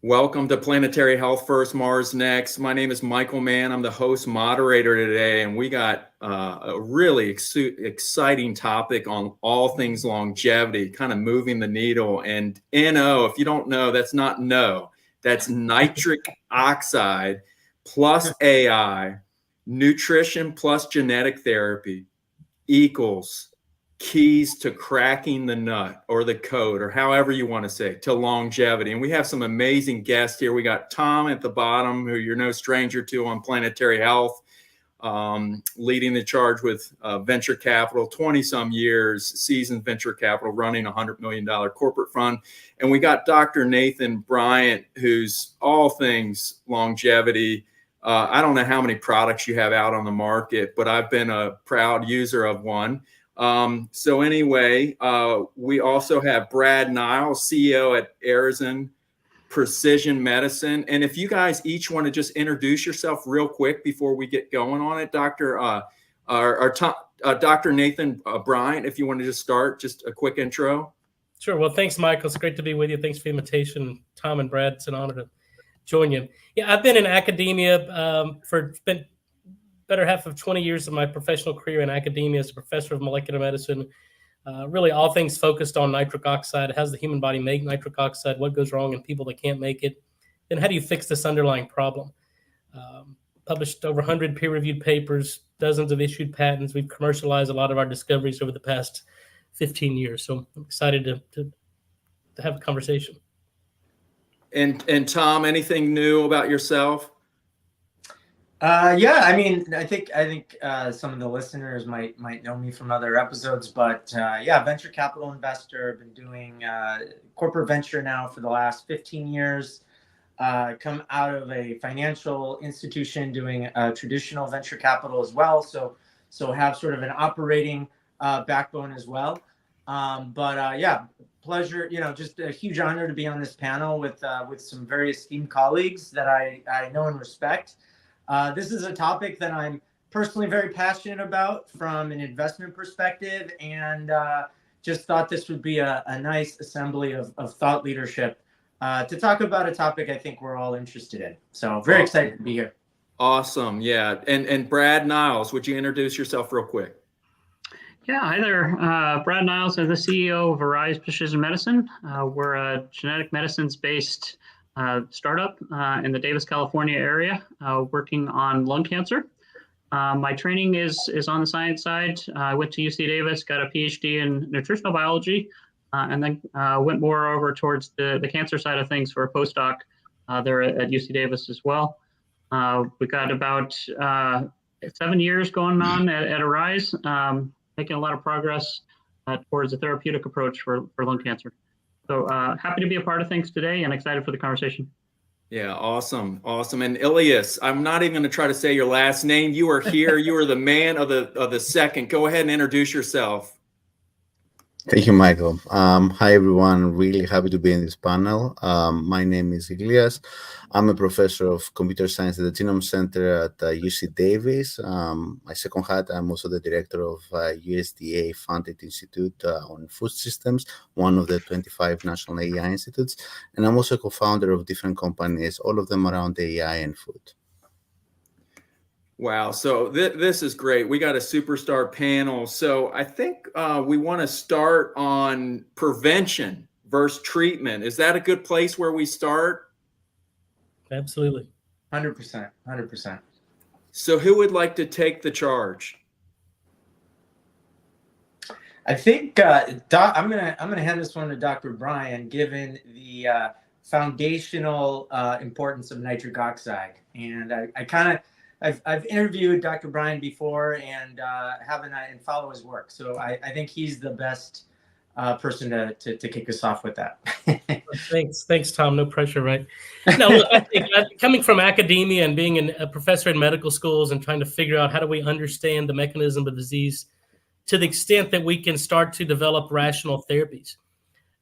Welcome to Planetary Health First, Mars Next. My name is Michael Mann. I'm the host moderator today, and we got a really exciting topic on all things longevity, kind of moving the needle. And NO, if you don't know, that's not no, that's nitric oxide plus AI, nutrition plus genetic therapy equals keys to cracking the nut or the code, or however you want to say, to longevity. And we have some amazing guests here. We got Tom at the bottom, who you're no stranger to on Planetary Health, leading the charge with venture capital, 20 some years, seasoned venture capital, running a $100 million corporate fund. And we got Dr. Nathan Bryan, who's all things longevity. I don't know how many products you have out on the market, but I've been a proud user of one. So anyway, we also have Brad Niles, CEO at Arizon Precision Medicine. And if you guys each want to just introduce yourself real quick before we get going on it, Dr. Nathan Bryan, if you want to just start, just a quick intro. Sure. Well, thanks, Michael. It's great to be with you. Thanks for the invitation. Tom and Brad, it's an honor to join you. Yeah, I've been in academia spent better half of 20 years of my professional career in academia as a professor of molecular medicine. Really all things focused on nitric oxide. How does the human body make nitric oxide? What goes wrong in people that can't make it? And how do you fix this underlying problem? Published over 100 peer-reviewed papers, dozens of issued patents. We've commercialized a lot of our discoveries over the past 15 years. So I'm excited to have a conversation. And Tom, anything new about yourself? Yeah, I mean, I think some of the listeners might know me from other episodes, but yeah, venture capital investor. Been doing corporate venture now for the last 15 years. Come out of a financial institution doing traditional venture capital as well. So have sort of an operating backbone as well. But yeah, pleasure. Just a huge honor to be on this panel with some very esteemed colleagues that I know and respect. This is a topic that I'm personally very passionate about from an investment perspective, and just thought this would be a nice assembly of thought leadership to talk about a topic I think we're all interested in. So very excited to be here. Awesome. Yeah. And Brad Niles, would you introduce yourself real quick? Yeah, hi there. Brad Niles, I'm the CEO of Arise Precision Medicine. We're a genetic medicines-based startup in the Davis, California area, working on lung cancer. My training is on the science side. I went to UC Davis, got a PhD in nutritional biology, and then went more over towards the cancer side of things for a postdoc there at UC Davis as well. We got about 7 years going on at Arise, making a lot of progress towards a therapeutic approach for lung cancer. So happy to be a part of things today and excited for the conversation. Yeah, awesome. And Illias, I'm not even going to try to say your last name. You are here. You are the man of the second. Go ahead and introduce yourself. Thank you, Michael. Hi, everyone. Really happy to be in this panel. My name is Illias. I'm a professor of computer science at the Genome Center at UC Davis. My second hat, I'm also the director of USDA-funded Institute on Food Systems, one of the 25 national AI institutes. And I'm also a co-founder of different companies, all of them around AI and food. Wow. So this is great. We got a superstar panel. So I think we want to start on prevention versus treatment. Is that a good place where we start? Absolutely. 100%. So who would like to take the charge? I think I'm gonna hand this one to Dr. Bryan, given the foundational importance of nitric oxide. And I've interviewed Dr. Bryan before and and follow his work. So I think he's the best person to kick us off with that. Thanks, Tom. No pressure, right? No, look, I think coming from academia and being a professor in medical schools and trying to figure out how do we understand the mechanism of disease to the extent that we can start to develop rational therapies.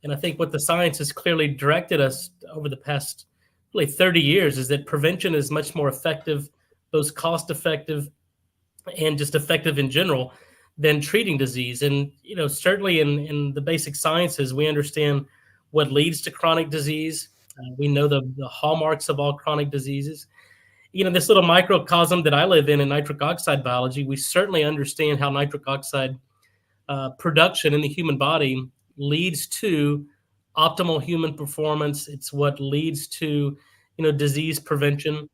And I think what the science has clearly directed us over the past really 30 years is that prevention is much more effective, both cost-effective and just effective in general than treating disease. And, certainly in the basic sciences, we understand what leads to chronic disease. We know the hallmarks of all chronic diseases. This little microcosm that I live in nitric oxide biology, we certainly understand how nitric oxide production in the human body leads to optimal human performance. It's what leads to, disease prevention.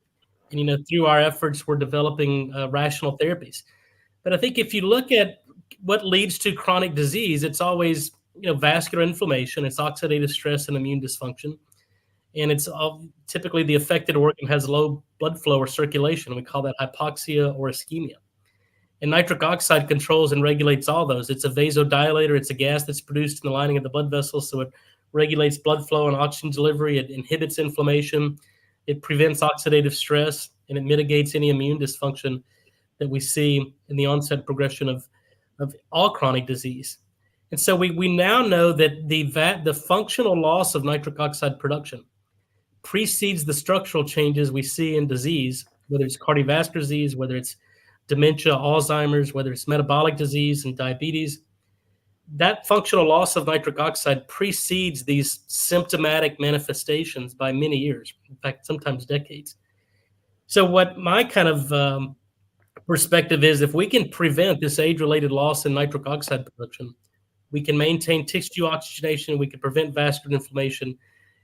And, through our efforts, we're developing rational therapies. But I think if you look at what leads to chronic disease, it's always, vascular inflammation, it's oxidative stress and immune dysfunction. And it's typically the affected organ has low blood flow or circulation. We call that hypoxia or ischemia. And nitric oxide controls and regulates all those. It's a vasodilator. It's a gas that's produced in the lining of the blood vessels, so it regulates blood flow and oxygen delivery. It inhibits inflammation. It prevents oxidative stress, and it mitigates any immune dysfunction that we see in the onset progression of all chronic disease. And so we now know that the functional loss of nitric oxide production precedes the structural changes we see in disease, whether it's cardiovascular disease, whether it's dementia, Alzheimer's, whether it's metabolic disease and diabetes. That functional loss of nitric oxide precedes these symptomatic manifestations by many years, in fact, sometimes decades. So what my kind of perspective is, if we can prevent this age-related loss in nitric oxide production, we can maintain tissue oxygenation, we can prevent vascular inflammation,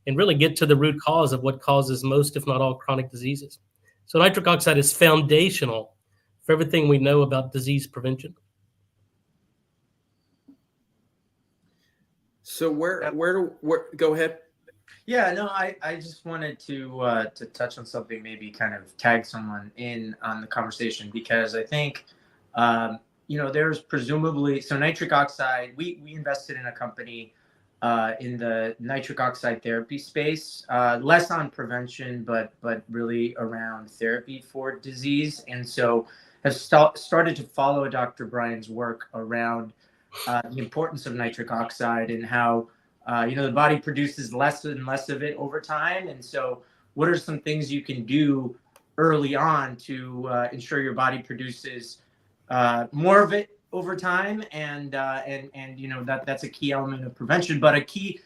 and really get to the root cause of what causes most, if not all, chronic diseases. So nitric oxide is foundational for everything we know about disease prevention. So where go ahead. Yeah, no, I just wanted to touch on something, maybe kind of tag someone in on the conversation, because I think, there's presumably, so nitric oxide, we invested in a company in the nitric oxide therapy space, less on prevention, but really around therapy for disease. And so have started to follow Dr. Bryan's work around the importance of nitric oxide and how, the body produces less and less of it over time. And so what are some things you can do early on to ensure your body produces more of it over time? And that's a key element of prevention, but a key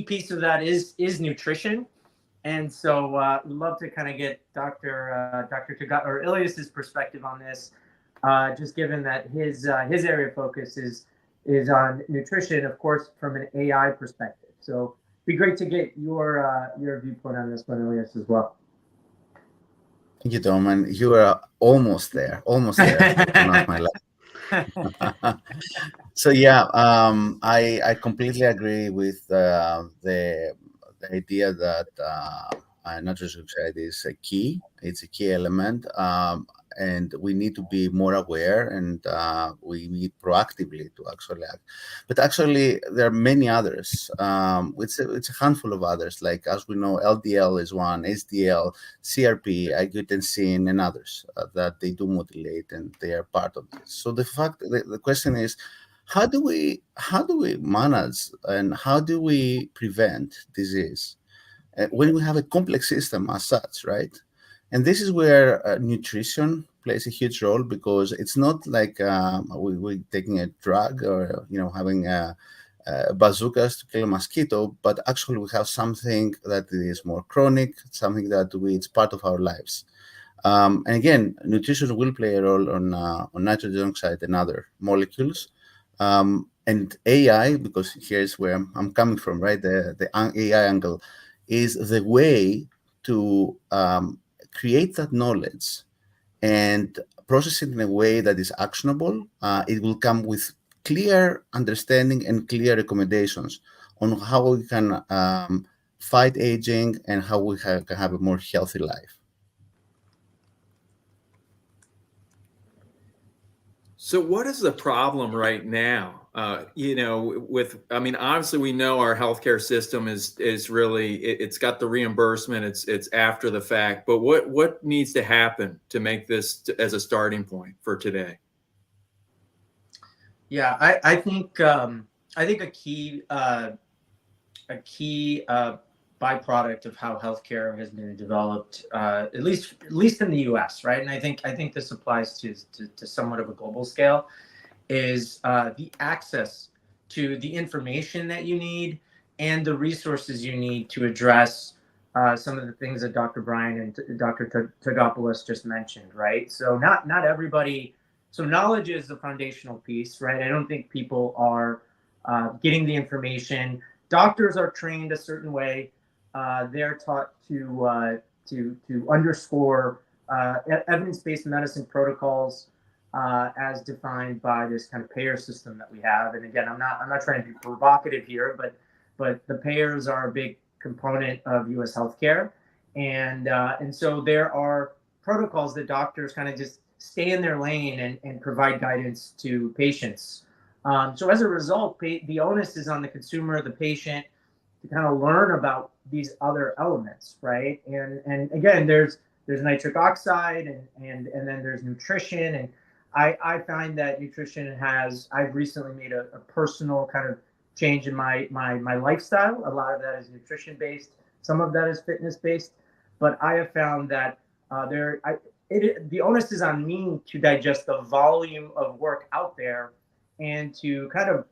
piece of that is nutrition. And so we'd love to kind of get Dr. Tagkopoulos or Illias's perspective on this, just given that his area of focus is on nutrition, of course, from an AI perspective. So it'd be great to get your viewpoint on this one, Illias, as well. Thank you, Tom. And you are almost there. Not my last. So yeah, I completely agree with the idea that nitrous oxide is a key. It's a key element, and we need to be more aware, and we need proactively to actually act. But actually, there are many others. It's a handful of others. Like, as we know, LDL is one, HDL, CRP, angiotensin, and others that they do modulate, and they are part of this. So the question is, how do we manage and how do we prevent disease when we have a complex system as such, right? And this is where nutrition plays a huge role, because it's not like we're taking a drug or having bazookas to kill a mosquito, but actually we have something that is more chronic, something that it's part of our lives. And again, nutrition will play a role on nitrogen oxide and other molecules. And AI, because here's where I'm coming from, right? The AI angle is the way to create that knowledge and process it in a way that is actionable. It will come with clear understanding and clear recommendations on how we can fight aging and how we can have a more healthy life. So what is the problem right now? Obviously we know our healthcare system is really, it's got the reimbursement, it's after the fact, but what needs to happen to make this as a starting point for today? Yeah, I think a key byproduct of how healthcare has been developed, at least in the U.S., right? And I think this applies to somewhat of a global scale, is the access to the information that you need and the resources you need to address some of the things that Dr. Bryan and Dr. Tagkopoulos just mentioned, right? So not everybody. So knowledge is the foundational piece, right? I don't think people are getting the information. Doctors are trained a certain way. They're taught to underscore evidence-based medicine protocols as defined by this kind of payer system that we have. And again, I'm not trying to be provocative here, but the payers are a big component of U.S. healthcare, and so there are protocols that doctors kind of just stay in their lane and provide guidance to patients. So as a result, the onus is on the consumer, the patient, to kind of learn about these other elements, right? And again, there's nitric oxide and then there's nutrition, and I find that nutrition I've recently made a personal kind of change in my lifestyle. A lot of that is nutrition based, some of that is fitness based, but I have found that the onus is on me to digest the volume of work out there and to kind of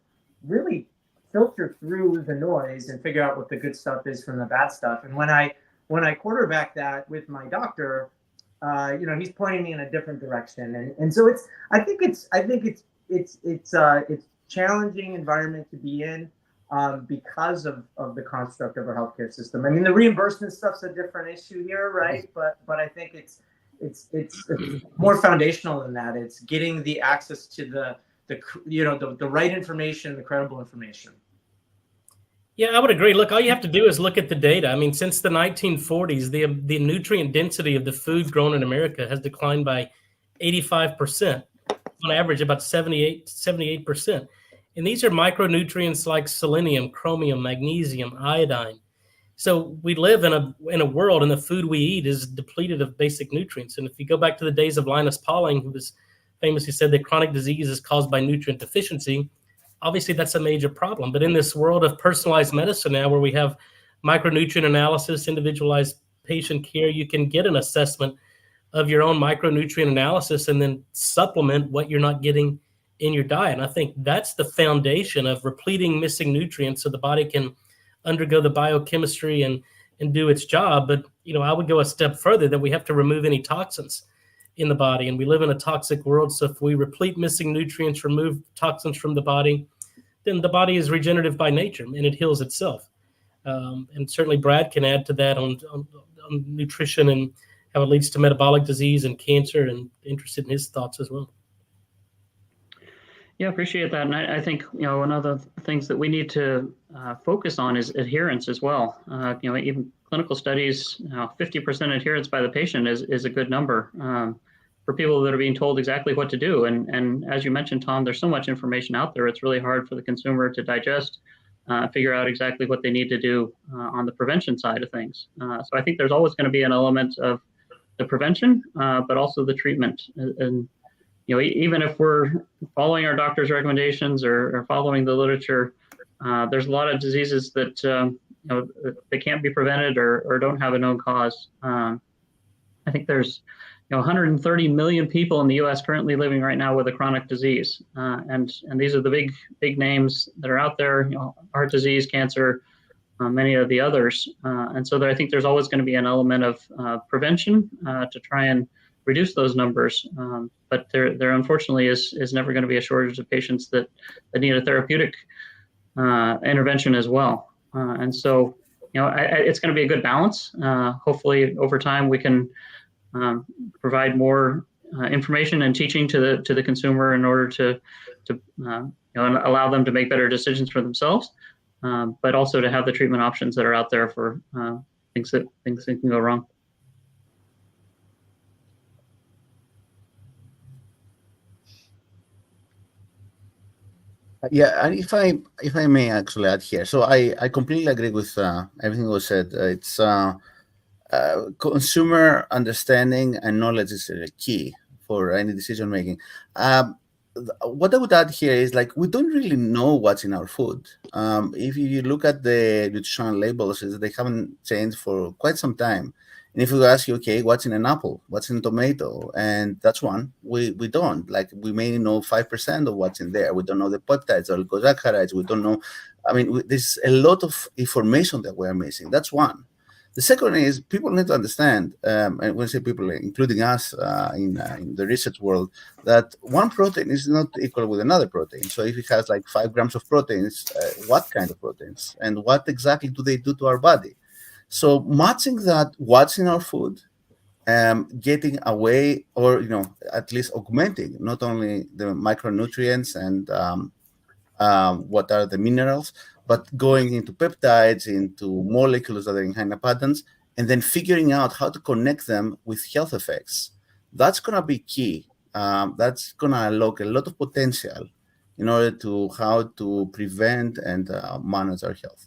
really filter through the noise and figure out what the good stuff is from the bad stuff. And when I quarterback that with my doctor, he's pointing me in a different direction. And so I think it's challenging environment to be in because of the construct of our healthcare system. I mean, the reimbursement stuff's a different issue here, right? But I think it's more foundational than that. It's getting the access to the right information, the credible information. Yeah, I would agree. Look, all you have to do is look at the data. I mean, since the 1940s, the nutrient density of the food grown in America has declined by 85%, on average about 78%. And these are micronutrients like selenium, chromium, magnesium, iodine. So we live in a world, and the food we eat is depleted of basic nutrients. And if you go back to the days of Linus Pauling, who was famously said that chronic disease is caused by nutrient deficiency, obviously that's a major problem. But in this world of personalized medicine now, where we have micronutrient analysis, individualized patient care, you can get an assessment of your own micronutrient analysis and then supplement what you're not getting in your diet. And I think that's the foundation of repleting missing nutrients so the body can undergo the biochemistry and do its job. But, I would go a step further, that we have to remove any toxins in the body. And we live in a toxic world. So if we replete missing nutrients, remove toxins from the body, then the body is regenerative by nature and it heals itself. And certainly Brad can add to that on nutrition and how it leads to metabolic disease and cancer, and interested in his thoughts as well. Yeah, appreciate that. And I think, one of the things that we need to focus on is adherence as well. Even clinical studies, 50% adherence by the patient is a good number for people that are being told exactly what to do. And as you mentioned, Tom, there's so much information out there. It's really hard for the consumer to digest, figure out exactly what they need to do on the prevention side of things. So I think there's always going to be an element of the prevention, but also the treatment. And even if we're following our doctor's recommendations or following the literature, there's a lot of diseases that they can't be prevented or don't have a known cause. I think there's 130 million people in the U.S. currently living right now with a chronic disease, and these are the big names that are out there. Heart disease, cancer, many of the others, and so I think there's always going to be an element of prevention to try and reduce those numbers. But there unfortunately is never going to be a shortage of patients that need a therapeutic intervention as well. And so, it's going to be a good balance. Hopefully over time we can provide more information and teaching to the consumer in order to allow them to make better decisions for themselves, but also to have the treatment options that are out there for things that can go wrong. Yeah, and if I may actually add here, so I completely agree with everything was said. It's consumer understanding and knowledge is key for any decision making. What I would add here is, like, we don't really know what's in our food. If you look at the nutritional labels, they haven't changed for quite some time. And if we ask you, okay, what's in an apple, what's in a tomato, and that's one, we don't. Like, we may know 5% of what's in there. We don't know the peptides or glycosaccharides. We don't know. I mean, there's a lot of information that we're missing. That's one. The second is people need to understand, and when I say people, including us in the research world, that one protein is not equal with another protein. So if it has like 5 grams of proteins, what kind of proteins and what exactly do they do to our body? So matching that, what's in our food, getting away, or at least augmenting not only the micronutrients and what are the minerals, but going into peptides, into molecules that are in patterns, and then figuring out how to connect them with health effects. That's going to be key. That's going to unlock a lot of potential in order to how to prevent and manage our health.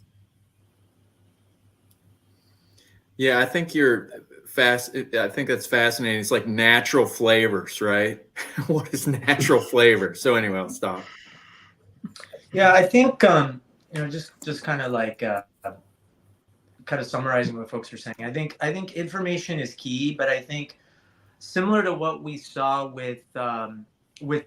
Yeah, I think I think that's fascinating. It's like natural flavors, right? What is natural flavor? So anyway, I'll stop. Yeah, I think just kind of like kind of summarizing what folks are saying. I think information is key, but I think similar to what we saw with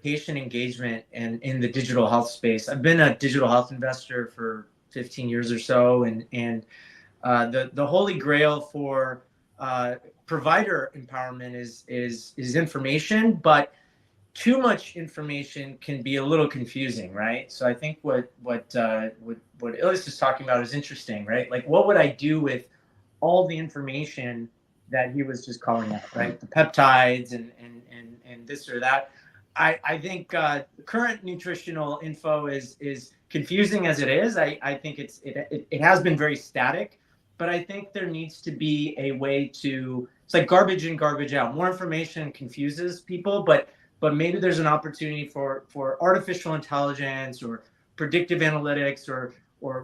patient engagement and in the digital health space. I've been a digital health investor for 15 years or so, and the holy grail for provider empowerment is information, but too much information can be a little confusing, right? So I think what Illias is talking about is interesting, right? Like, what would I do with all the information that he was just calling out, right? The peptides and this or that. I think current nutritional info is confusing as it is. I think it has been very static, but I think there needs to be a way to, it's like garbage in, garbage out. More information confuses people, but maybe there's an opportunity for artificial intelligence or predictive analytics or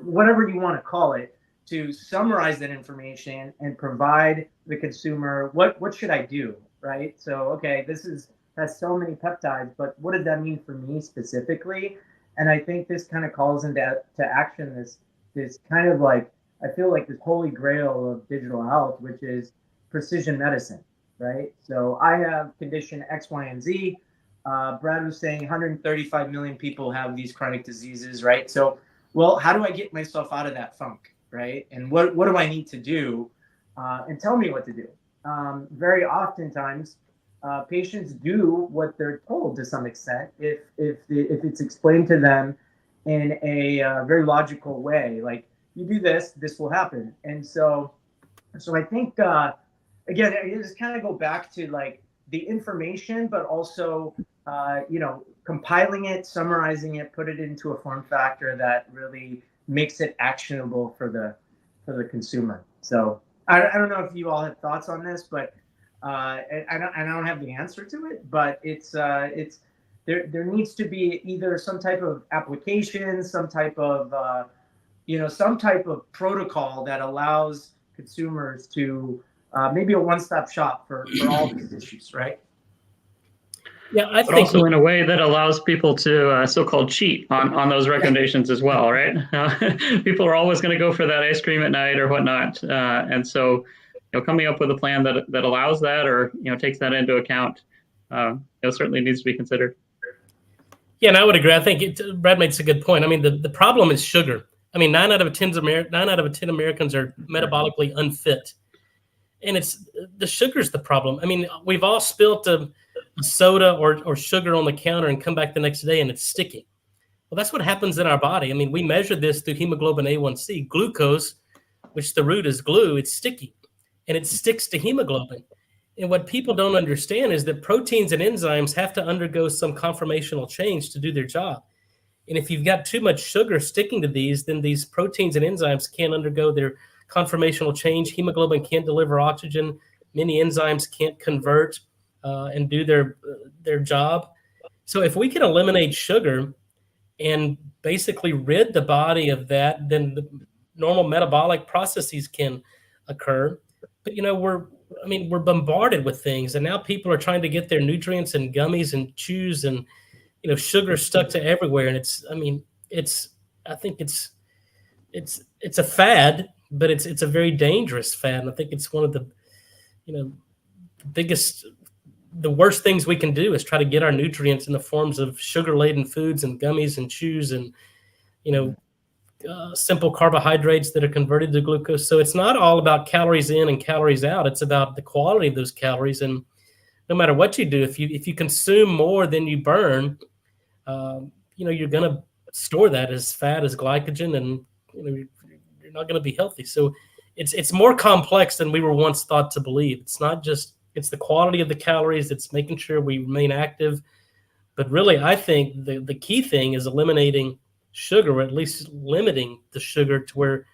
whatever you want to call it, to summarize that information and provide the consumer what should I do, right? So okay, this has so many peptides, but what does that mean for me specifically? And I think this kind of calls into action this kind of like, I feel like this holy grail of digital health, which is precision medicine, right? So I have condition X, Y, and Z. Brad was saying 135 million people have these chronic diseases, right? So, well, how do I get myself out of that funk, right? And what do I need to do? And tell me what to do. Very oftentimes, patients do what they're told to some extent if it's explained to them in a very logical way. Like, you do this, this will happen. And so I think again, I just kind of go back to like the information, but also compiling it, summarizing it, put it into a form factor that really makes it actionable for the consumer. So I don't know if you all have thoughts on this, but I don't have the answer to it, but it's there needs to be either some type of application, some type of protocol that allows consumers to maybe a one-stop shop for all these issues, right? Yeah, I But think also in a way that allows people to so-called cheat on those recommendations as well, right? People are always going to go for that ice cream at night or whatnot, and so coming up with a plan that allows that or takes that into account, certainly needs to be considered. Yeah, and I would agree. I think Brad makes a good point. I mean, the problem is sugar. I mean, 9 out of 10 Americans are metabolically unfit, and it's the sugar's the problem. I mean, we've all spilt a soda or sugar on the counter and come back the next day and it's sticky. Well, that's what happens in our body. I mean, we measure this through hemoglobin A1C. Glucose, which the root is glue, it's sticky, and it sticks to hemoglobin. And what people don't understand is that proteins and enzymes have to undergo some conformational change to do their job. And if you've got too much sugar sticking to these, then these proteins and enzymes can't undergo their conformational change. Hemoglobin can't deliver oxygen. Many enzymes can't convert and do their job. So if we can eliminate sugar and basically rid the body of that, then the normal metabolic processes can occur. But we're bombarded with things, and now people are trying to get their nutrients in gummies and chews, and sugar stuck to everywhere. And I think it's a fad, but it's a very dangerous fad. And I think it's one of the the worst things we can do is try to get our nutrients in the forms of sugar-laden foods and gummies and chews, and simple carbohydrates that are converted to glucose. So it's not all about calories in and calories out. It's about the quality of those calories. And no matter what you do, if you consume more than you burn, you're going to store that as fat, as glycogen, and you're not going to be healthy. So it's more complex than we were once thought to believe. It's not just, it's the quality of the calories. It's making sure we remain active. But really, I think the key thing is eliminating sugar, or at least limiting the sugar to where,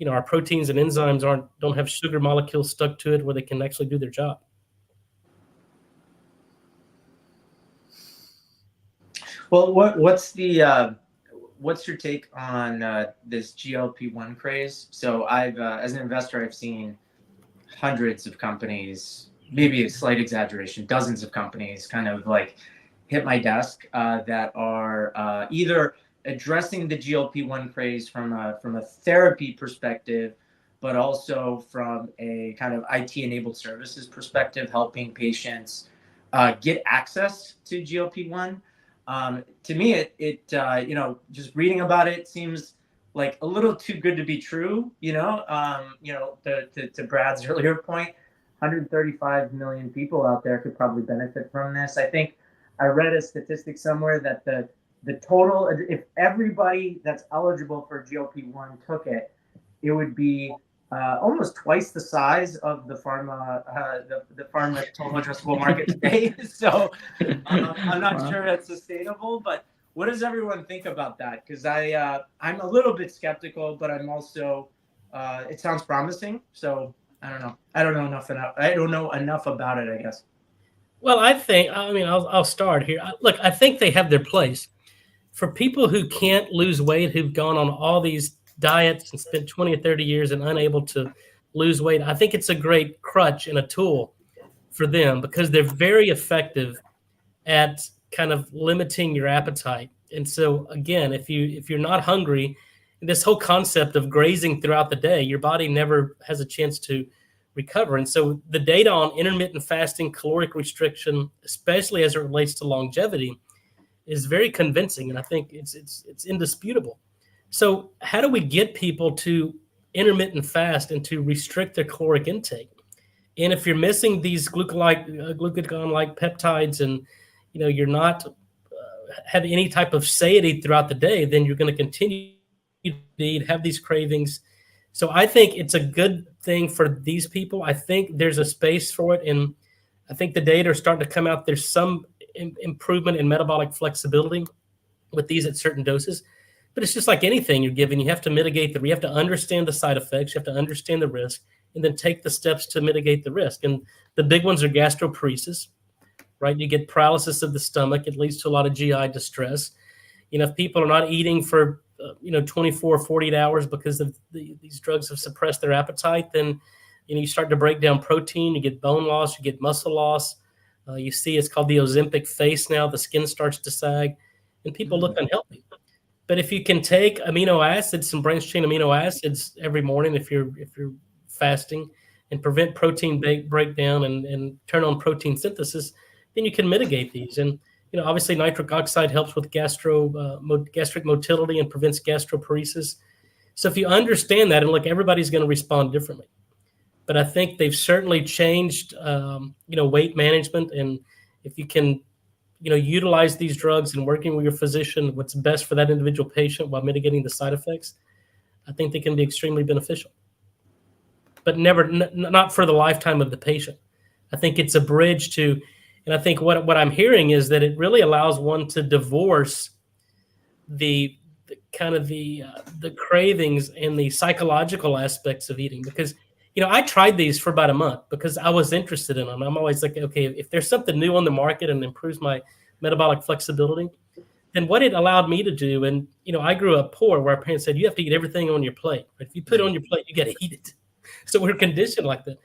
our proteins and enzymes don't have sugar molecules stuck to it, where they can actually do their job. Well, what's your take on this GLP-1 craze? So I've, as an investor, I've seen hundreds of companies, maybe a slight exaggeration, dozens of companies kind of like hit my desk that are either addressing the GLP-1 craze from a therapy perspective, but also from a kind of IT-enabled services perspective, helping patients get access to GLP-1. To me, it just reading about it seems like a little too good to be true. To Brad's earlier point, 135 million people out there could probably benefit from this. I think I read a statistic somewhere that the total, if everybody that's eligible for GLP-1 took it, it would be almost twice the size of the pharma total addressable market today. So I'm not sure that's sustainable, but what does everyone think about that? Because I'm a little bit skeptical, but I'm also it sounds promising. So I don't know. I don't know enough about it, I guess. Well, I'll start here. Look, I think they have their place for people who can't lose weight, who've gone on all these diets and spent 20 or 30 years and unable to lose weight. I think it's a great crutch and a tool for them because they're very effective at kind of limiting your appetite. And so again, if you're not hungry, this whole concept of grazing throughout the day, your body never has a chance to recover. And so the data on intermittent fasting, caloric restriction, especially as it relates to longevity, is very convincing. And I think it's indisputable. So how do we get people to intermittent fast and to restrict their caloric intake? And if you're missing these glucagon-like peptides and you're not have any type of satiety throughout the day, then you're going to continue to eat, have these cravings. So I think it's a good thing for these people. I think there's a space for it, and I think the data are starting to come out. There's some improvement in metabolic flexibility with these at certain doses. But it's just like anything you're given. You have to mitigate you have to understand the side effects. You have to understand the risk and then take the steps to mitigate the risk. And the big ones are gastroparesis, right? You get paralysis of the stomach. It leads to a lot of GI distress. If people are not eating for, 24, 48 hours because of these drugs have suppressed their appetite, then, you start to break down protein. You get bone loss. You get muscle loss. You see it's called the Ozempic face now. The skin starts to sag and people look unhealthy. But if you can take amino acids, some branched chain amino acids every morning, if you're fasting, and prevent protein breakdown and turn on protein synthesis, then you can mitigate these. And obviously nitric oxide helps with gastric motility and prevents gastroparesis. So if you understand that, and look, everybody's going to respond differently. But I think they've certainly changed, weight management, and if you can utilize these drugs and working with your physician, what's best for that individual patient while mitigating the side effects, I think they can be extremely beneficial. But not for the lifetime of the patient. I think it's a bridge to, and I think what I'm hearing is that it really allows one to divorce the cravings and the psychological aspects of eating. Because I tried these for about a month because I was interested in them. I'm always like, okay, if there's something new on the market and improves my metabolic flexibility, then what it allowed me to do, and I grew up poor where our parents said, you have to eat everything on your plate. If you put it on your plate, you got to eat it. So we're conditioned like that.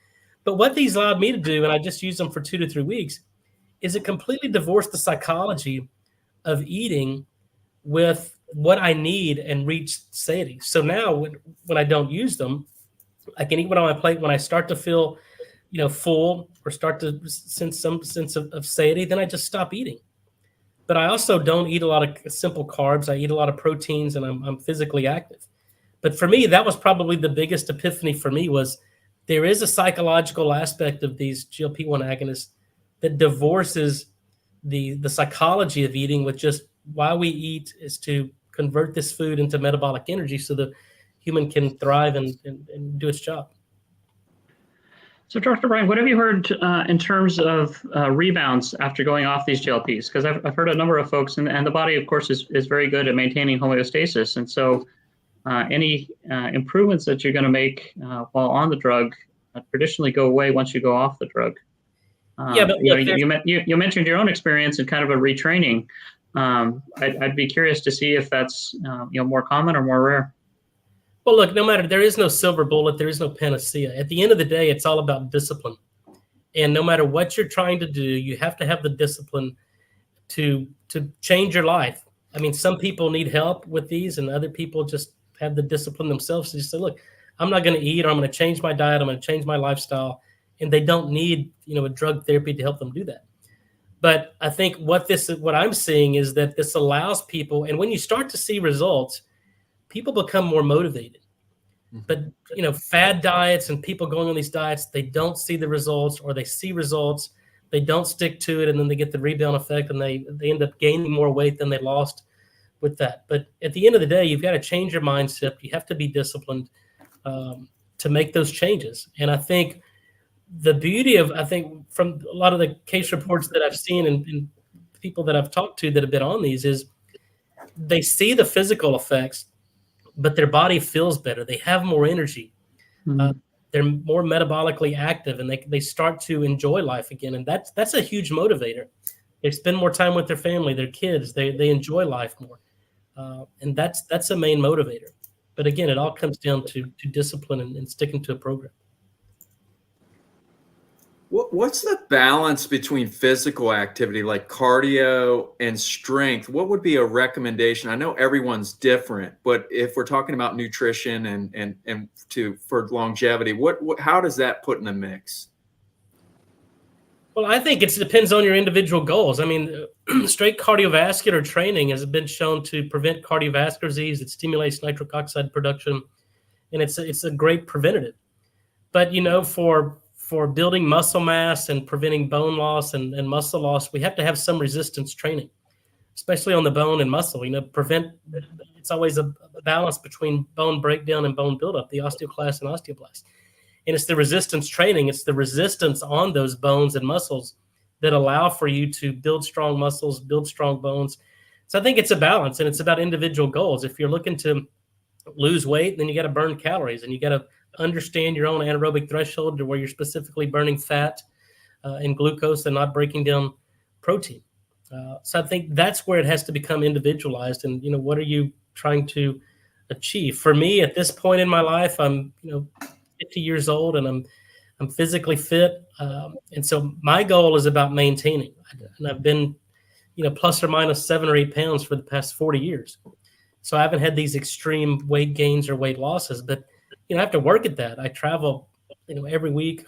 But what these allowed me to do, and I just used them for 2 to 3 weeks, is it completely divorced the psychology of eating with what I need and reach satiety. So now when I don't use them, I can eat what on my plate. When I start to feel, full or start to sense some sense of satiety, then I just stop eating. But I also don't eat a lot of simple carbs. I eat a lot of proteins, and I'm physically active. But for me, that was probably the biggest epiphany for me was there is a psychological aspect of these GLP-1 agonists that divorces the psychology of eating with just why we eat is to convert this food into metabolic energy so the human can thrive and do its job. So, Dr. Bryan, what have you heard in terms of rebounds after going off these GLPs? Because I've heard a number of folks, and the body, of course, is very good at maintaining homeostasis. And so any improvements that you're going to make while on the drug traditionally go away once you go off the drug. Yeah, but you mentioned your own experience and kind of a retraining. I'd be curious to see if that's more common or more rare. Well, look, no matter, there is no silver bullet, there is no panacea. At the end of the day, it's all about discipline. And no matter what you're trying to do, you have to have the discipline to change your life. I mean, some people need help with these, and other people just have the discipline themselves to just say, look, I'm not going to eat, or I'm going to change my diet, I'm going to change my lifestyle. And they don't need, a drug therapy to help them do that. But I think what I'm seeing is that this allows people, and when you start to see results, people become more motivated. But, fad diets and people going on these diets, they don't see the results, or they see results, they don't stick to it, and then they get the rebound effect, and they end up gaining more weight than they lost with that. But at the end of the day, you've got to change your mindset. You have to be disciplined to make those changes. And I think the beauty of, from a lot of the case reports that I've seen and people that I've talked to that have been on these is they see the physical effects, but their body feels better. They have more energy. Mm-hmm. They're more metabolically active, and they start to enjoy life again. And that's a huge motivator. They spend more time with their family, their kids. They enjoy life more. And that's a main motivator. But again, it all comes down to discipline and sticking to a program. What's the balance between physical activity like cardio and strength? What would be a recommendation? I know everyone's different, but if we're talking about nutrition and for longevity, how does that put in the mix? Well, I think it depends on your individual goals. I mean, straight cardiovascular training has been shown to prevent cardiovascular disease. It stimulates nitric oxide production, and it's a great preventative. But, for building muscle mass and preventing bone loss and muscle loss, we have to have some resistance training, especially on the bone and muscle. It's always a balance between bone breakdown and bone buildup, the osteoclast and osteoblast. And it's the resistance training, it's the resistance on those bones and muscles that allow for you to build strong muscles, build strong bones. So I think it's a balance, and it's about individual goals. If you're looking to lose weight, then you got to burn calories, and you got to understand your own anaerobic threshold to where you're specifically burning fat and glucose and not breaking down protein. So I think that's where it has to become individualized. And, what are you trying to achieve? For me, at this point in my life, I'm, 50 years old, and I'm physically fit. And so my goal is about maintaining. And I've been, plus or minus 7 or 8 pounds for the past 40 years. So I haven't had these extreme weight gains or weight losses, but I have to work at that. I travel, every week,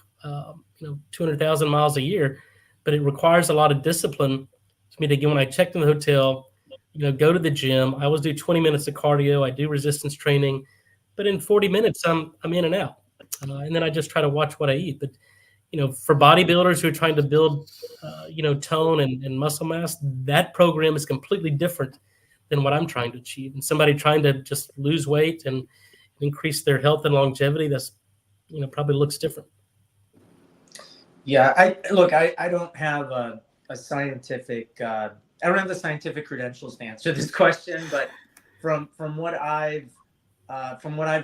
200,000 miles a year, but it requires a lot of discipline for me to get, when I check in the hotel, go to the gym. I always do 20 minutes of cardio. I do resistance training, but in 40 minutes, I'm in and out. And then I just try to watch what I eat. But, for bodybuilders who are trying to build, tone and muscle mass, that program is completely different than what I'm trying to achieve. And somebody trying to just lose weight and increase their health and longevity, that's, probably looks different. Yeah, I don't have a scientific, I don't have the scientific credentials to answer this question, but from what I've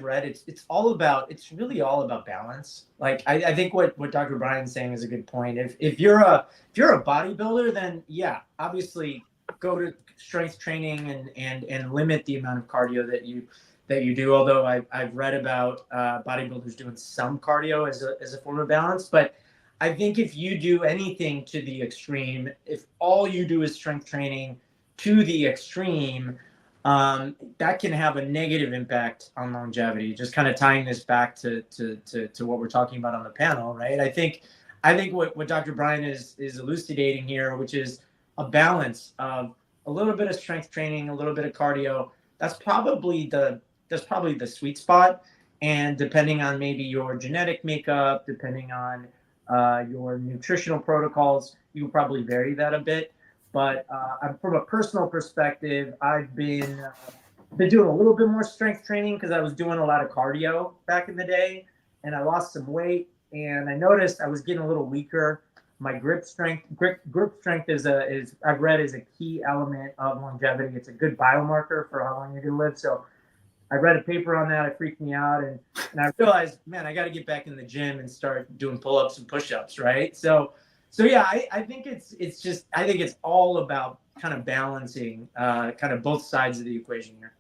read, it's really all about balance. Like, I think what Dr. Bryan's saying is a good point. If you're a bodybuilder, then yeah, obviously go to strength training and limit the amount of cardio that you do. Although I've read about bodybuilders doing some cardio as a form of balance. But I think if you do anything to the extreme, if all you do is strength training to the extreme, that can have a negative impact on longevity. Just kind of tying this back to what we're talking about on the panel, right? I think what Dr. Bryan is elucidating here, which is a balance of a little bit of strength training, a little bit of cardio. That's probably the that's probably the sweet spot. And depending on maybe your genetic makeup, depending on your nutritional protocols, you probably vary that a bit. But from a personal perspective, I've been doing a little bit more strength training because I was doing a lot of cardio back in the day, and I lost some weight, and I noticed I was getting a little weaker. My grip strength is I've read is a key element of longevity. It's a good biomarker for how long you're gonna live. So I read a paper on that. It freaked me out, and I realized, man, I got to get back in the gym and start doing pull-ups and push-ups, right? So yeah, I think it's all about kind of balancing kind of both sides of the equation here.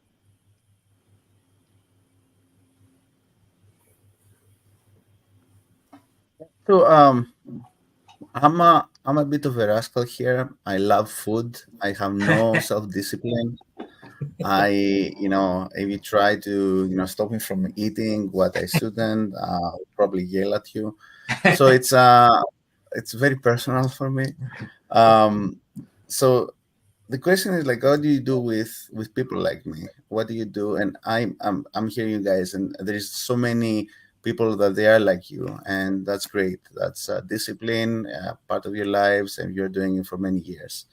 So I'm a bit of a rascal here. I love food. I have no self-discipline. If you try to, stop me from eating what I shouldn't, I'll probably yell at you. So it's very personal for me. So the question is like, what do you do with people like me? What do you do? And I'm hearing you guys, and there's so many people that they are like you, and that's great. That's discipline, part of your lives, and you're doing it for many years.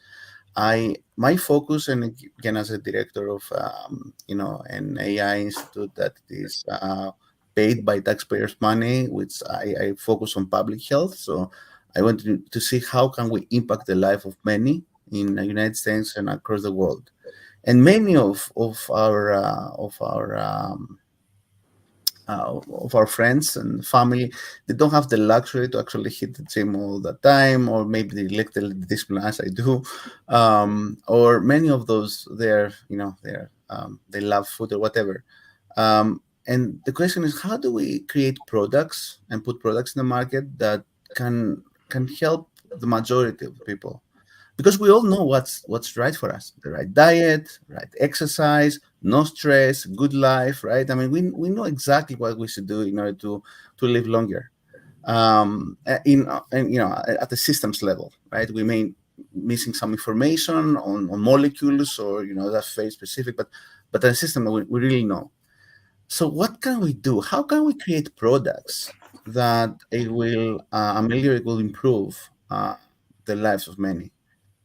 My focus, and again as a director of an AI institute that is paid by taxpayers' money, which I focus on public health. So I want to see how can we impact the life of many in the United States and across the world. And many of our friends and family, they don't have the luxury to actually hit the gym all the time, or maybe they lack the discipline as I do, or many of those they love food or whatever. And the question is, how do we create products and put products in the market that can help the majority of people? Because we all know what's right for us: the right diet, right exercise, no stress, good life, right? I mean, we know exactly what we should do in order to live longer. At the systems level, right? We may missing some information on molecules, or that's very specific, but at the system we really know. So what can we do? How can we create products that it will ameliorate, will improve the lives of many?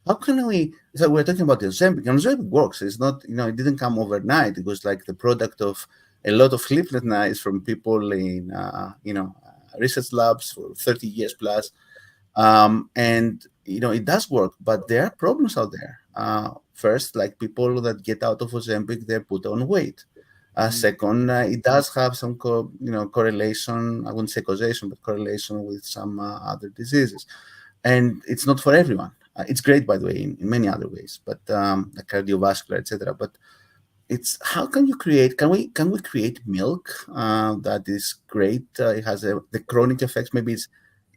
How can we? So we're talking about the Ozempic. And Ozempic works. It's not, it didn't come overnight. It was like the product of a lot of sleepless nights from people in, research labs for 30 years plus. And it does work, but there are problems out there. First, like people that get out of Ozempic, they're put on weight. Second, it does have some correlation. I wouldn't say causation, but correlation with some other diseases. And it's not for everyone. It's great, by the way, in many other ways, but like cardiovascular, etc. But it's how can you create? Can we create milk that is great? It has the chronic effects. Maybe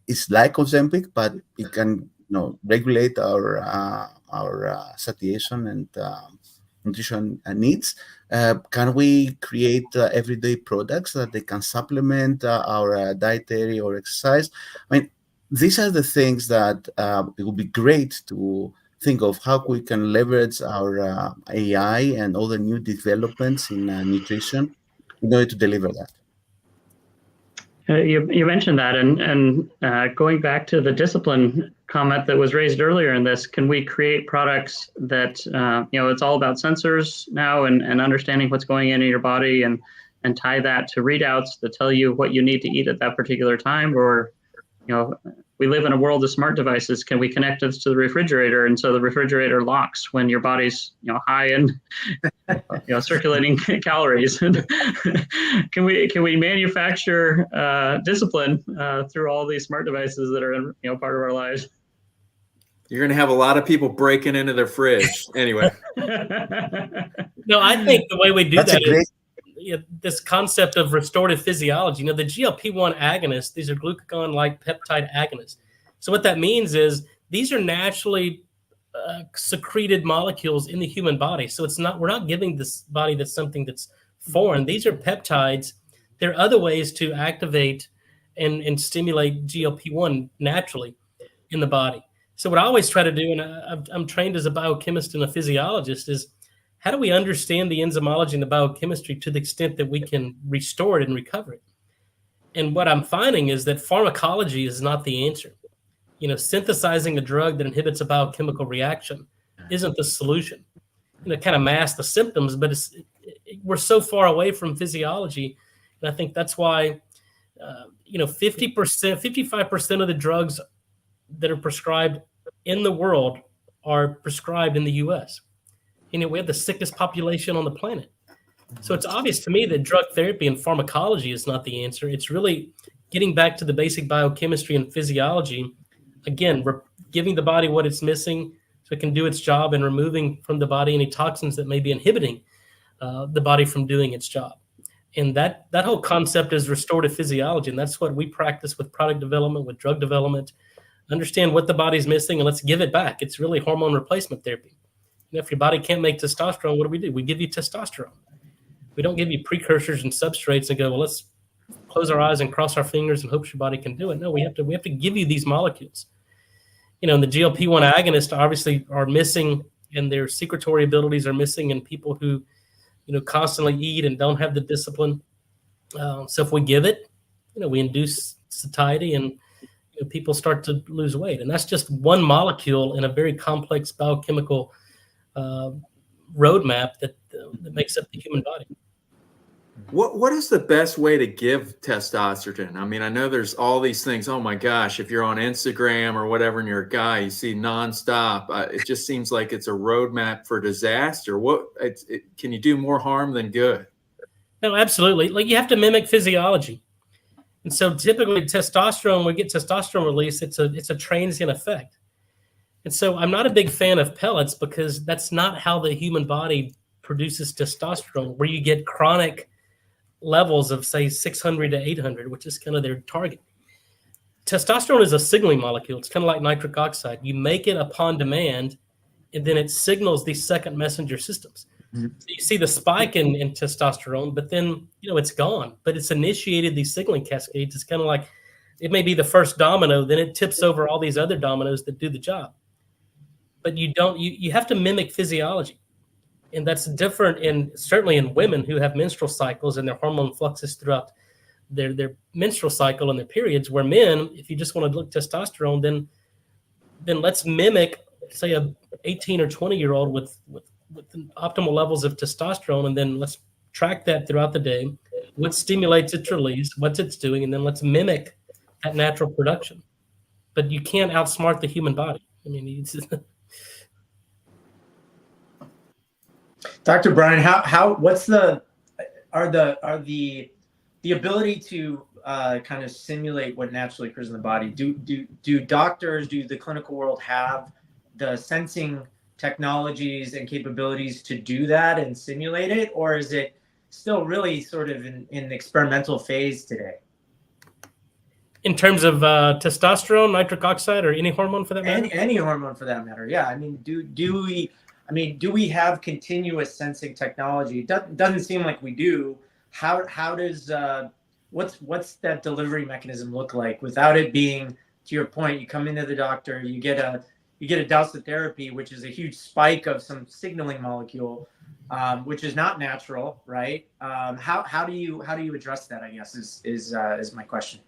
it's like Ozempic, but it can regulate our satiation and nutrition needs. Can we create everyday products that they can supplement our dietary or exercise? I mean, these are the things that it would be great to think of how we can leverage our AI and all the new developments in nutrition in order to deliver that. You mentioned that, and going back to the discipline comment that was raised earlier in this, can we create products that, it's all about sensors now and understanding what's going in your body and tie that to readouts that tell you what you need to eat at that particular time? Or, we live in a world of smart devices. Can we connect this to the refrigerator? And so the refrigerator locks when your body's, high in, circulating calories. Can we manufacture discipline through all these smart devices that are, part of our lives? You're going to have a lot of people breaking into their fridge anyway. No, I think the way we do that is this concept of restorative physiology. The GLP-1 agonists, these are glucagon-like peptide agonists. So what that means is these are naturally secreted molecules in the human body. So we're not giving this body that's something that's foreign. These are peptides. There are other ways to activate and stimulate GLP-1 naturally in the body. So what I always try to do, and I'm trained as a biochemist and a physiologist, is how do we understand the enzymology and the biochemistry to the extent that we can restore it and recover it? And what I'm finding is that pharmacology is not the answer. Synthesizing a drug that inhibits a biochemical reaction isn't the solution. Kind of mask the symptoms, but we're so far away from physiology. And I think that's why, 50%, 55% of the drugs that are prescribed in the world are prescribed in the US. We have the sickest population on the planet. So it's obvious to me that drug therapy and pharmacology is not the answer. It's really getting back to the basic biochemistry and physiology. Again, we're giving the body what it's missing so it can do its job, and removing from the body any toxins that may be inhibiting the body from doing its job. And that whole concept is restorative physiology. And that's what we practice with product development, with drug development. Understand what the body's missing and let's give it back. It's really hormone replacement therapy. If your body can't make testosterone, what do? We give you testosterone. We don't give you precursors and substrates and go, well, let's close our eyes and cross our fingers and hope your body can do it. No, we have to give you these molecules. And the GLP-1 agonists obviously are missing, and their secretory abilities are missing in people who, constantly eat and don't have the discipline. So if we give it, we induce satiety, and people start to lose weight. And that's just one molecule in a very complex biochemical roadmap that makes up the human body. What is the best way to give testosterone? I mean, I know there's all these things. Oh my gosh, if you're on Instagram or whatever and you're a guy, you see nonstop. It just seems like it's a roadmap for disaster. Can you do more harm than good? No, absolutely. Like, you have to mimic physiology. And so typically testosterone, when we get testosterone release, it's a transient effect. And so I'm not a big fan of pellets, because that's not how the human body produces testosterone, where you get chronic levels of, say, 600 to 800, which is kind of their target. Testosterone is a signaling molecule. It's kind of like nitric oxide. You make it upon demand, and then it signals these second messenger systems. Mm-hmm. So you see the spike in testosterone, but then, it's gone. But it's initiated these signaling cascades. It's kind of like, it may be the first domino, then it tips over all these other dominoes that do the job. But you have to mimic physiology. And that's different certainly in women who have menstrual cycles and their hormone fluxes throughout their menstrual cycle and their periods, where men, if you just want to look testosterone, then let's mimic, say, a 18 or 20-year-old with optimal levels of testosterone, and then let's track that throughout the day, what stimulates its release, what it's doing, and then let's mimic that natural production. But you can't outsmart the human body. I mean, Dr. Bryan, what's the ability to kind of simulate what naturally occurs in the body? Do doctors, do the clinical world have the sensing technologies and capabilities to do that and simulate it, or is it still really sort of in the experimental phase today? In terms of testosterone, nitric oxide, or any hormone for that matter? Any hormone for that matter, yeah. I mean, do we have continuous sensing technology? It doesn't seem like we do. How does what's that delivery mechanism look like without it being, to your point, you come into the doctor, you get a dose of therapy, which is a huge spike of some signaling molecule, which is not natural, right? How do you address that, I guess, is my question.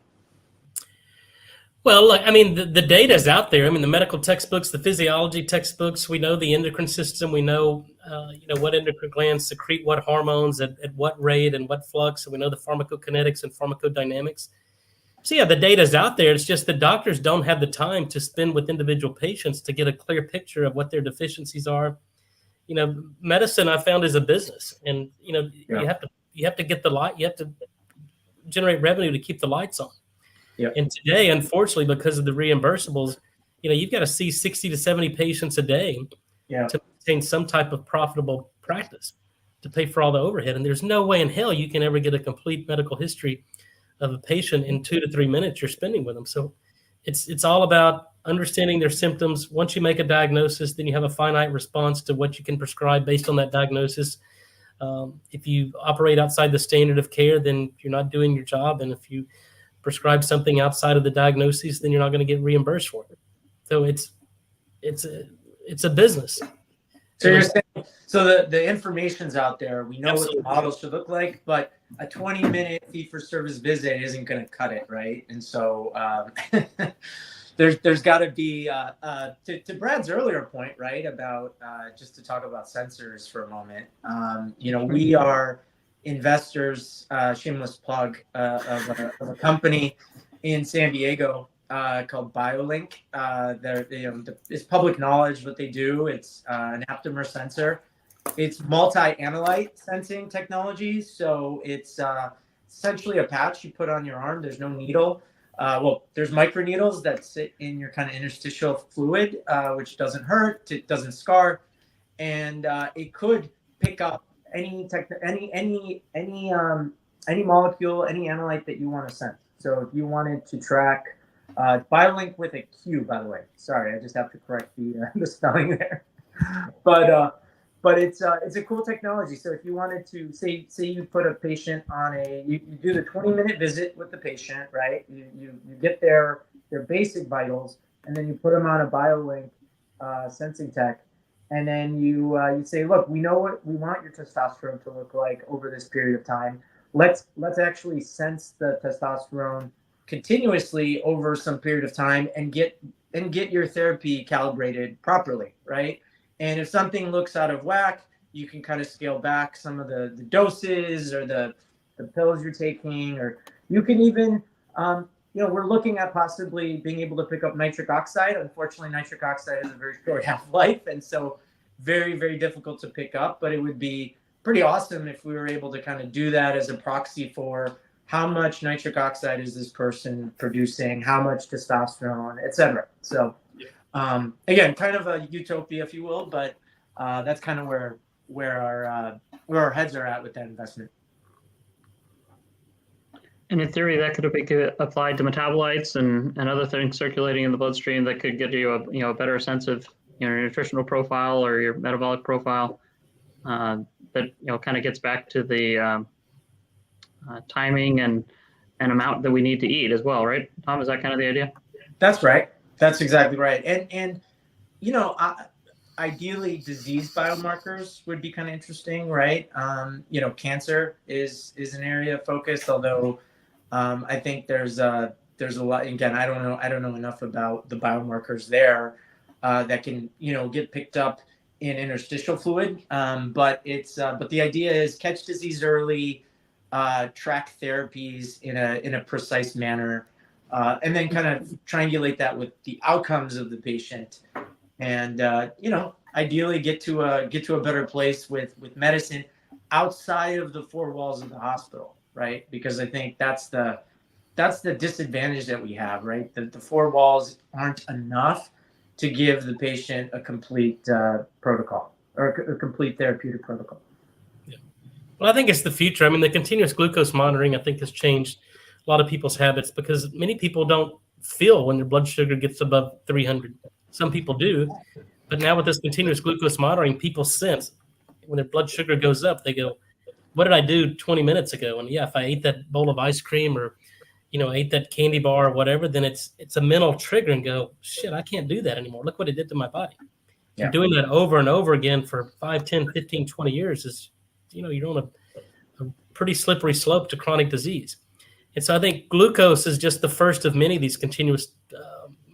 Well, look, I mean, the data is out there. I mean, the medical textbooks, the physiology textbooks, we know the endocrine system. We know, what endocrine glands secrete what hormones at what rate and what flux. And we know the pharmacokinetics and pharmacodynamics. So, yeah, the data is out there. It's just that doctors don't have the time to spend with individual patients to get a clear picture of what their deficiencies are. Medicine, I found, is a business. And, you have to get the light. You have to generate revenue to keep the lights on. Yep. And today, unfortunately, because of the reimbursables, you've got to see 60 to 70 patients a day to maintain some type of profitable practice to pay for all the overhead. And there's no way in hell you can ever get a complete medical history of a patient in 2 to 3 minutes you're spending with them. So it's all about understanding their symptoms. Once you make a diagnosis, then you have a finite response to what you can prescribe based on that diagnosis. If you operate outside the standard of care, then you're not doing your job. And if you prescribe something outside of the diagnosis, then you're not going to get reimbursed for it. So it's a business. So you're saying So the information's out there. We know Absolutely. what the model should look like, but a 20-minute fee-for-service visit isn't going to cut it, right? And so there's got to be to Brad's earlier point, right, about just to talk about sensors for a moment. We are investors, shameless plug, of a company in San Diego called BioLink. It's public knowledge what they do. It's an aptamer sensor. It's multi-analyte sensing technology. So it's essentially a patch you put on your arm. There's no needle. There's microneedles that sit in your kind of interstitial fluid, which doesn't hurt. It doesn't scar, and it could pick up any molecule, any analyte that you want to sense. So if you wanted to track BioLink with a Q, by the way. Sorry, I just have to correct the spelling there. But it's a cool technology. So if you wanted to say you put a patient on you do the 20-minute visit with the patient, right? You get their basic vitals, and then you put them on a BioLink sensing tech, and then you say, look, we know what we want your testosterone to look like over this period of time. Let's actually sense the testosterone continuously over some period of time and get your therapy calibrated properly, right? And if something looks out of whack, you can kind of scale back some of the doses or the pills you're taking, or you can even, we're looking at possibly being able to pick up nitric oxide. Unfortunately, nitric oxide has a very short half-life, and so very, very difficult to pick up. But it would be pretty awesome if we were able to kind of do that as a proxy for how much nitric oxide is this person producing, how much testosterone, et cetera. So again, kind of a utopia, if you will, but that's kind of where our heads are at with that investment. And in theory, that could be applied to metabolites and other things circulating in the bloodstream that could get you a better sense of your nutritional profile or your metabolic profile. That kind of gets back to the timing and amount that we need to eat as well, right? Tom, is that kind of the idea? That's right. That's exactly right. And ideally, disease biomarkers would be kind of interesting, right? Cancer is an area of focus, although I think there's a lot. Again, I don't know enough about the biomarkers there that can get picked up in interstitial fluid. But the idea is catch disease early, track therapies in a precise manner. And then kind of triangulate that with the outcomes of the patient, and ideally get to a better place with medicine outside of the four walls of the hospital, right? Because I think that's the disadvantage that we have, right? The four walls aren't enough to give the patient a complete protocol or a complete therapeutic protocol. Yeah. Well, I think it's the future. I mean, the continuous glucose monitoring, I think, has changed a lot of people's habits, because many people don't feel when their blood sugar gets above 300. Some people do, but now with this continuous glucose monitoring, people sense when their blood sugar goes up. They go, "What did I do 20 minutes ago?" And yeah, if I ate that bowl of ice cream or ate that candy bar or whatever, then it's a mental trigger and go, "Shit, I can't do that anymore. Look what it did to my body." Yeah. And doing that over and over again for 5, 10, 15, 20 years is, you're on a pretty slippery slope to chronic disease. And so I think glucose is just the first of many of these continuous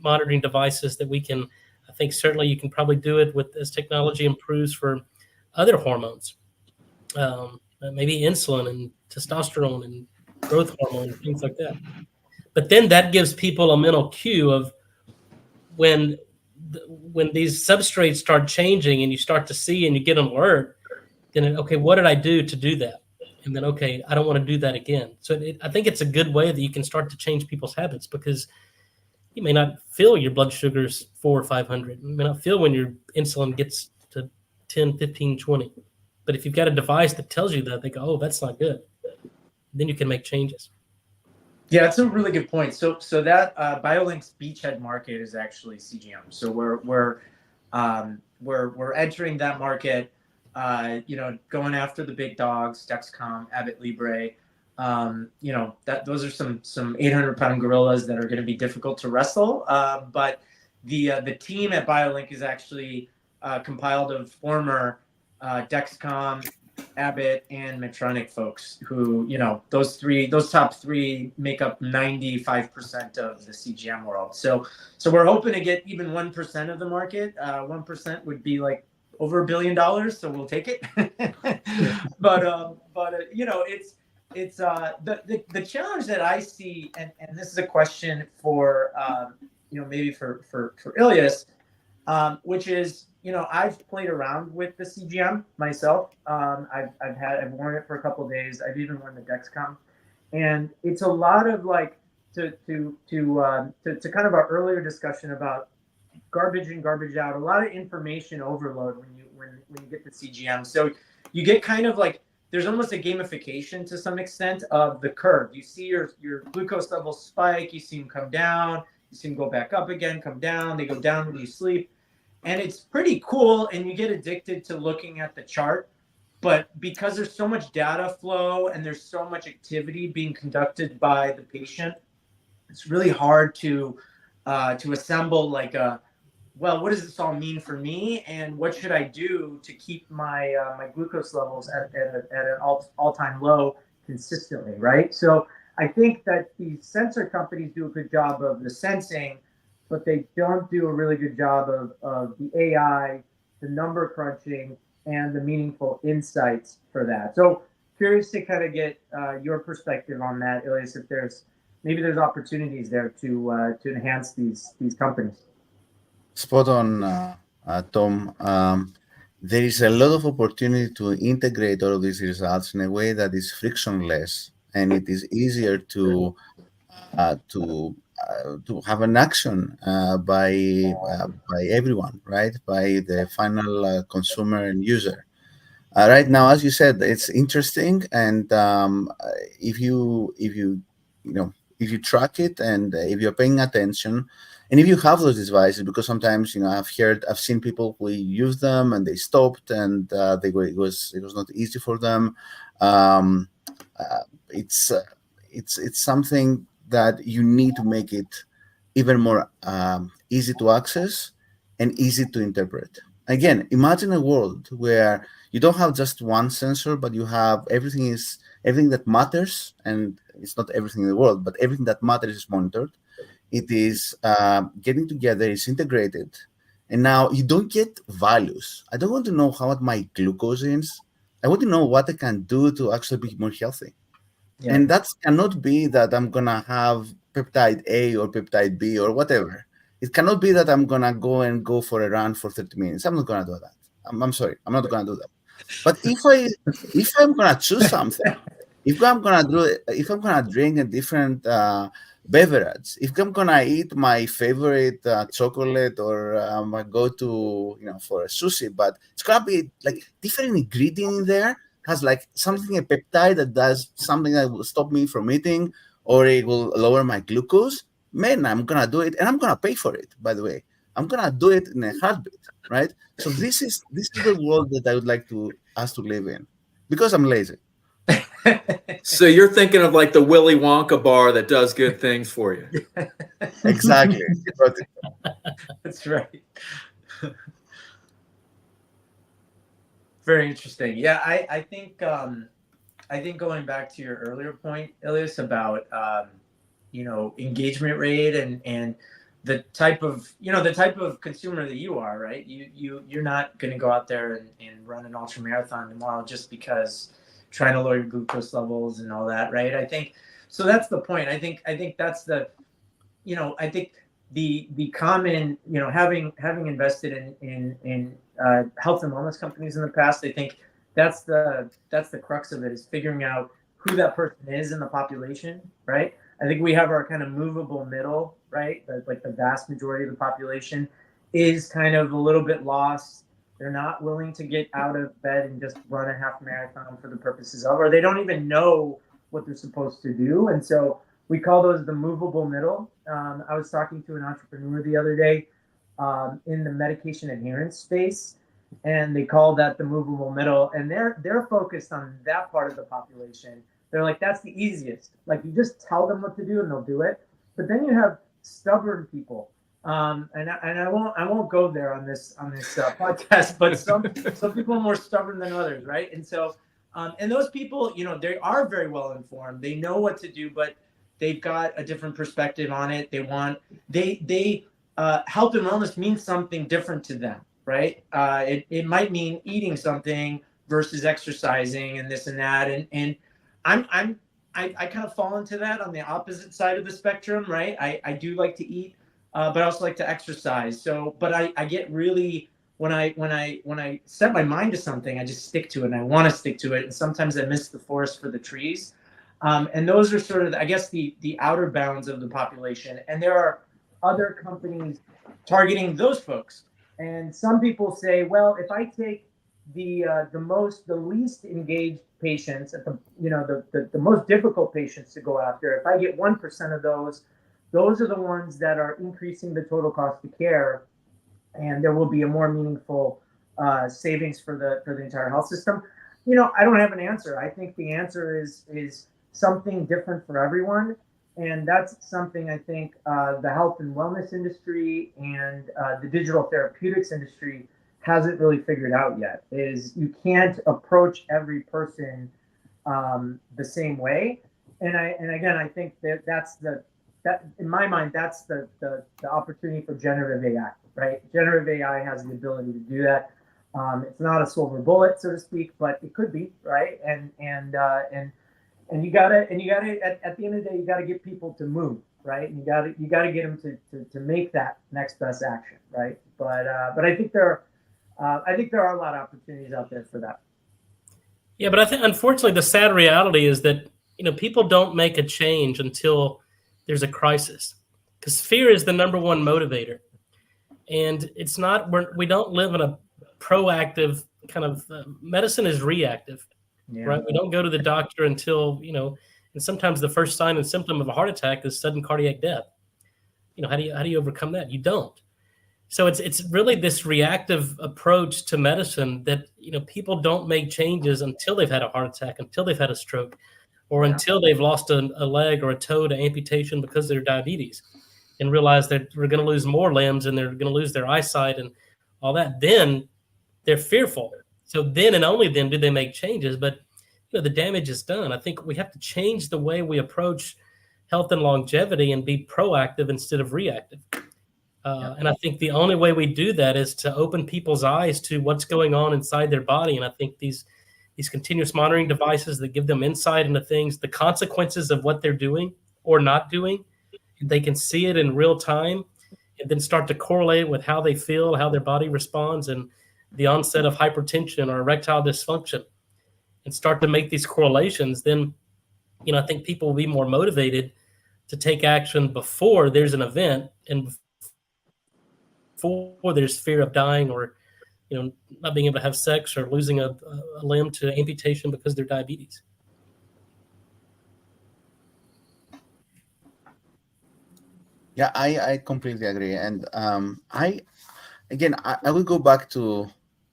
monitoring devices that we can, I think certainly you can probably do it with as technology improves for other hormones, maybe insulin and testosterone and growth hormone and things like that. But then that gives people a mental cue of when these substrates start changing and you start to see and you get an alert, then, okay, what did I do to do that? And then, okay, I don't want to do that again. So I think it's a good way that you can start to change people's habits, because you may not feel your blood sugar's 400 or 500. You may not feel when your insulin gets to 10, 15, 20. But if you've got a device that tells you that, they go, oh, that's not good. Then you can make changes. Yeah, that's a really good point. So that BioLink's beachhead market is actually CGM. So we're entering that market. Going after the big dogs, Dexcom, Abbott Libre. Those are some 800-pound gorillas that are going to be difficult to wrestle. But the team at BioLink is actually compiled of former Dexcom, Abbott, and Medtronic folks who, those top three make up 95% of the CGM world. So we're hoping to get even 1% of the market. 1% would be like over $1 billion. So we'll take it. But it's the challenge that I see, and this is a question for, maybe for Illias, which is, I've played around with the CGM myself. I've worn it for a couple of days. I've even worn the Dexcom, and it's a lot of like to kind of our earlier discussion about garbage in, garbage out. A lot of information overload when you get the CGM. So you get kind of like, there's almost a gamification to some extent of the curve. You see your glucose levels spike. You see them come down. You see them go back up again, come down. They go down when you sleep. And it's pretty cool, and you get addicted to looking at the chart. But because there's so much data flow and there's so much activity being conducted by the patient, it's really hard to assemble like what does this all mean for me, and what should I do to keep my glucose levels at an all-time low consistently, right? So I think that these sensor companies do a good job of the sensing, but they don't do a really good job of the AI, the number crunching, and the meaningful insights for that. So curious to kind of get your perspective on that, Illias, if there's opportunities there to enhance these companies. Spot on, Tom. There is a lot of opportunity to integrate all of these results in a way that is frictionless, and it is easier to have an action by everyone, right? By the final consumer and user. Right now, as you said, it's interesting, and if you track it, and if you're paying attention, and if you have those devices, because sometimes I've seen people who use them and they stopped, and it was not easy for them. It's something that you need to make it even more easy to access and easy to interpret. Again, imagine a world where you don't have just one sensor, but you have everything that matters, and it's not everything in the world, but everything that matters is monitored. It is getting together, it's integrated, and now you don't get values. I don't want to know how my glucose is. I want to know what I can do to actually be more healthy. Yeah. And that cannot be that I'm gonna have peptide A or peptide B or whatever. It cannot be that I'm gonna go for a run for 30 minutes. I'm not gonna do that. I'm sorry, I'm not gonna do that. But if I'm gonna choose something, if I'm gonna drink a different beverage, if I'm gonna eat my favorite chocolate, or I go to for a sushi, but it's gonna be like different ingredient in there. Has like something, a peptide that does something that will stop me from eating, or it will lower my glucose. Man, I'm gonna do it, and I'm gonna pay for it. By the way, I'm gonna do it in a heartbeat, right? So this is the world that I would like us to live in, because I'm lazy. So you're thinking of like the Willy Wonka bar that does good things for you. Exactly. That's right. Very interesting. Yeah, I think going back to your earlier point, Illias, about engagement rate and the type of consumer that you are, right? You're not going to go out there and run an ultra marathon tomorrow just because trying to lower your glucose levels and all that, right? I think so. That's the point. I think that's the I think the common having invested in health and wellness companies in the past, I think that's the crux of it, is figuring out who that person is in the population, right? I think we have our kind of movable middle, right? Like the vast majority of the population is kind of a little bit lost. They're not willing to get out of bed and just run a half marathon for the purposes of, or they don't even know what they're supposed to do. And so we call those the movable middle. I was talking to an entrepreneur the other day in the medication adherence space, and they call that the movable middle. And they're focused on that part of the population. They're like, that's the easiest. Like, you just tell them what to do and they'll do it. But then you have stubborn people And I won't go there on this podcast, but some people are more stubborn than others, right? And so, and those people, they are very well informed. They know what to do, but they've got a different perspective on it. They health and wellness means something different to them, right? It might mean eating something versus exercising and this and that. And I kind of fall into that on the opposite side of the spectrum, right? I do like to eat, but I also like to exercise. So, but I get really, when I set my mind to something, I just stick to it, and I want to stick to it. And sometimes I miss the forest for the trees. And those are sort of, I guess, the outer bounds of the population. And there are other companies targeting those folks. And some people say, well, if I take the least engaged patients, at the most difficult patients to go after, if I get 1% of those are the ones that are increasing the total cost of care, and there will be a more meaningful savings for the entire health system. I don't have an answer. I think the answer is something different for everyone, and that's something I think the health and wellness industry and the digital therapeutics industry hasn't really figured out yet. Is you can't approach every person the same way, and again I think that in my mind that's the opportunity for generative AI. Right, generative AI has the ability to do that. It's not a silver bullet, so to speak, but it could be, right? And you gotta at the end of the day, you gotta get people to move, right? And you gotta get them to make that next best action, right? But I think there are a lot of opportunities out there for that. Yeah, but I think unfortunately the sad reality is that people don't make a change until there's a crisis, because fear is the number one motivator. And it's not, we don't live in a proactive kind of medicine is reactive, right? We don't go to the doctor until, and sometimes the first sign and symptom of a heart attack is sudden cardiac death. How do you overcome that? You don't. So it's really this reactive approach to medicine that, people don't make changes until they've had a heart attack, until they've had a stroke, or until they've lost a leg or a toe to amputation because of their diabetes, and realize that we're going to lose more limbs and they're going to lose their eyesight and all that. Then they're fearful. So then and only then do they make changes. But the damage is done. I think we have to change the way we approach health and longevity and be proactive instead of reactive. And I think the only way we do that is to open people's eyes to what's going on inside their body. And I think these continuous monitoring devices that give them insight into things, the consequences of what they're doing or not doing, they can see it in real time and then start to correlate with how they feel, how their body responds, and the onset of hypertension or erectile dysfunction, and start to make these correlations. Then, I think people will be more motivated to take action before there's an event and before there's fear of dying or, not being able to have sex or losing a limb to amputation because of their diabetes. Yeah, I completely agree. And I will go back to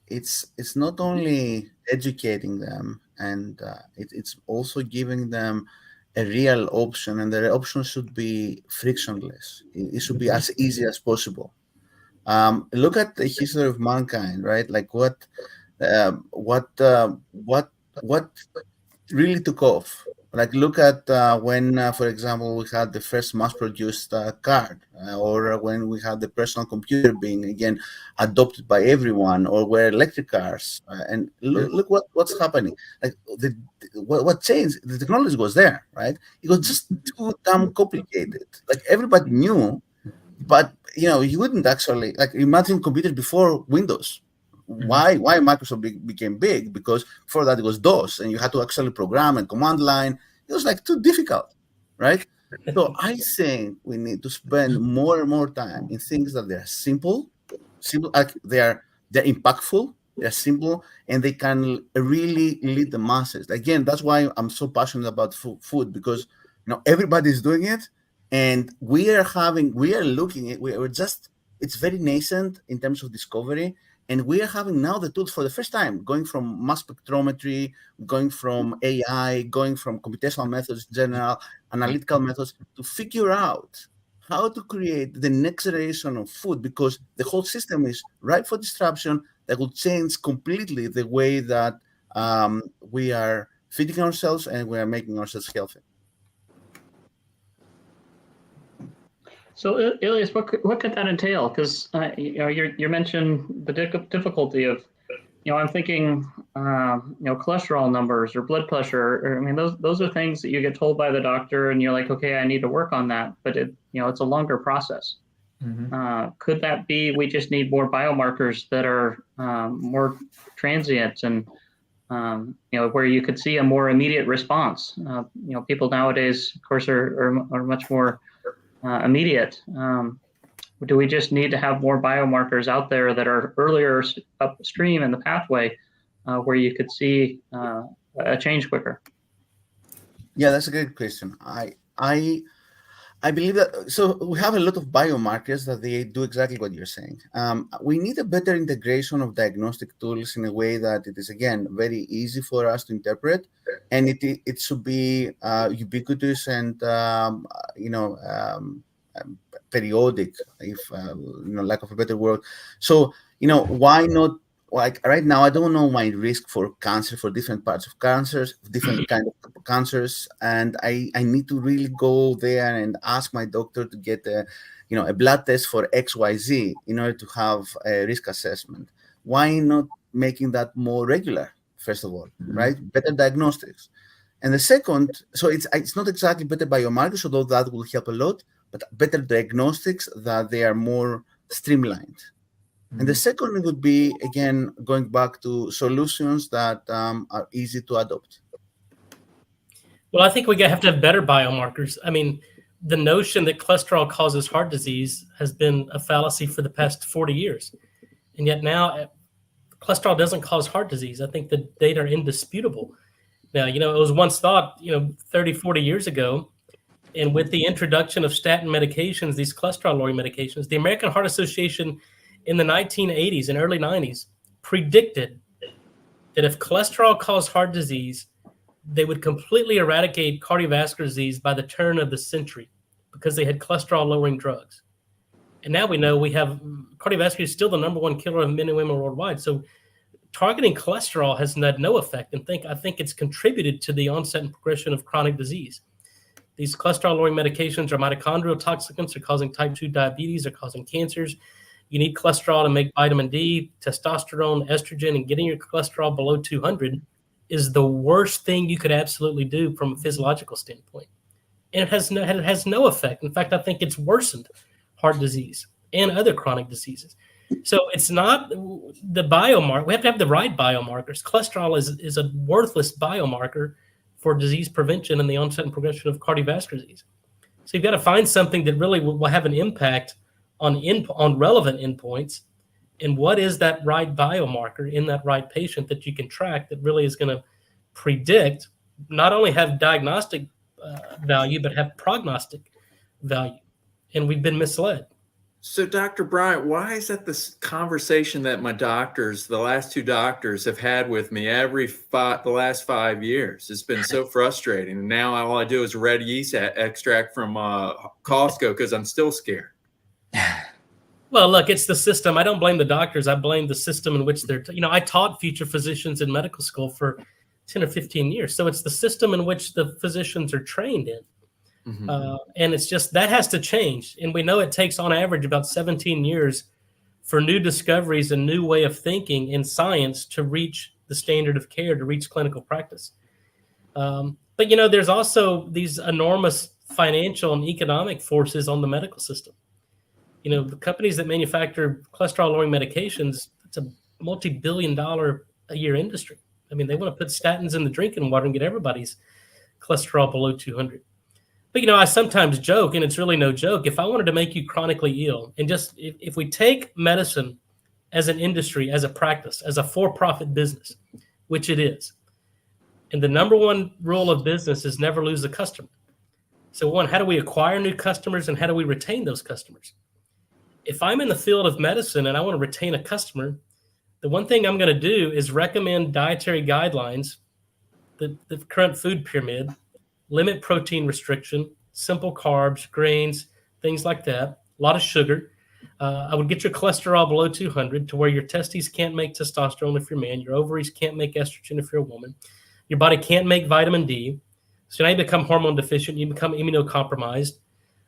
it's not only educating them, and it's also giving them a real option, and the option should be frictionless. It should be as easy as possible. Look at the history of mankind, right? Like what really took off. Like look at when, for example, we had the first mass-produced car, or when we had the personal computer being again adopted by everyone, or where electric cars. And look what's happening. Like what changed? The technology was there, right? It was just too damn complicated. Like everybody knew, but you wouldn't actually imagine computers before Windows. Why Microsoft became big? Because before that it was DOS, and you had to actually program and command line. It was too difficult, right? So I think we need to spend more and more time in things that they're simple, they're impactful, they're simple, and they can really lead the masses. Again, that's why I'm so passionate about food, because everybody's doing it, and it's very nascent in terms of discovery. And we are having now the tools for the first time, going from mass spectrometry, going from AI, going from computational methods, general analytical methods, to figure out how to create the next generation of food, because the whole system is ripe for disruption that will change completely the way that we are feeding ourselves and we are making ourselves healthy. So, Illias, what could that entail? Because you mentioned the difficulty of, I'm thinking, cholesterol numbers or blood pressure. Or, I mean, those are things that you get told by the doctor, and you're like, okay, I need to work on that. But it's a longer process. Mm-hmm. Could that be we just need more biomarkers that are more transient and where you could see a more immediate response? People nowadays, of course, are much more immediate. Do we just need to have more biomarkers out there that are earlier upstream in the pathway where you could see a change quicker? Yeah, that's a great question. I believe that, so we have a lot of biomarkers that they do exactly what you're saying. We need a better integration of diagnostic tools in a way that it is, again, very easy for us to interpret, and it should be ubiquitous and, periodic, if, lack of a better word. So, why not? Like right now, I don't know my risk for cancer, for different parts of cancers, different kind of cancers, and I need to really go there and ask my doctor to get a blood test for XYZ in order to have a risk assessment. Why not making that more regular? First of all, right? Better diagnostics, and the second, so it's not exactly better biomarkers, although that will help a lot, but better diagnostics that they are more streamlined. And the second would be, again, going back to solutions that are easy to adopt. Well, I think we have to have better biomarkers. I mean, the notion that cholesterol causes heart disease has been a fallacy for the past 40 years. And yet now, cholesterol doesn't cause heart disease. I think the data are indisputable. Now, it was once thought, 30, 40 years ago, and with the introduction of statin medications, these cholesterol-lowering medications, the American Heart Association in the 1980s and early 90s predicted that if cholesterol caused heart disease, they would completely eradicate cardiovascular disease by the turn of the century because they had cholesterol-lowering drugs. And now we know we have cardiovascular is still the number one killer of men and women worldwide. So targeting cholesterol has had no effect. And I think it's contributed to the onset and progression of chronic disease. These cholesterol-lowering medications are mitochondrial toxicants. They're causing type 2 diabetes. They're causing cancers. You need cholesterol to make vitamin D, testosterone, estrogen, and getting your cholesterol below 200 is the worst thing you could absolutely do from a physiological standpoint. And it has no effect. In fact, I think it's worsened heart disease and other chronic diseases. So it's not the biomarker. We have to have the right biomarkers. Cholesterol is a worthless biomarker for disease prevention and the onset and progression of cardiovascular disease. So you've got to find something that really will have an impact on relevant endpoints, and what is that right biomarker in that right patient that you can track that really is going to predict, not only have diagnostic value, but have prognostic value. And we've been misled. So, Dr. Bryan, why is that this conversation that my doctors, the last two doctors, have had with me the last 5 years? It's been so frustrating. And now all I do is red yeast extract from Costco because I'm still scared. Well, look, it's the system. I don't blame the doctors. I blame the system in which they're, I taught future physicians in medical school for 10 or 15 years. So it's the system in which the physicians are trained in. Mm-hmm. And it's just that has to change. And we know it takes on average about 17 years for new discoveries and new way of thinking in science to reach the standard of care, to reach clinical practice. But, there's also these enormous financial and economic forces on the medical system. The companies that manufacture cholesterol-lowering medications, it's a multi-billion-dollar a year industry. I mean, they want to put statins in the drinking water and get everybody's cholesterol below 200. But, I sometimes joke, and it's really no joke, if I wanted to make you chronically ill, and just if we take medicine as an industry, as a practice, as a for-profit business, which it is, and the number one rule of business is never lose a customer. So one, how do we acquire new customers, and how do we retain those customers? If I'm in the field of medicine and I want to retain a customer, the one thing I'm going to do is recommend dietary guidelines, the current food pyramid, limit protein restriction, simple carbs, grains, things like that, a lot of sugar. I would get your cholesterol below 200 to where your testes can't make testosterone if you're a man, your ovaries can't make estrogen if you're a woman, your body can't make vitamin D. So now you become hormone deficient, you become immunocompromised.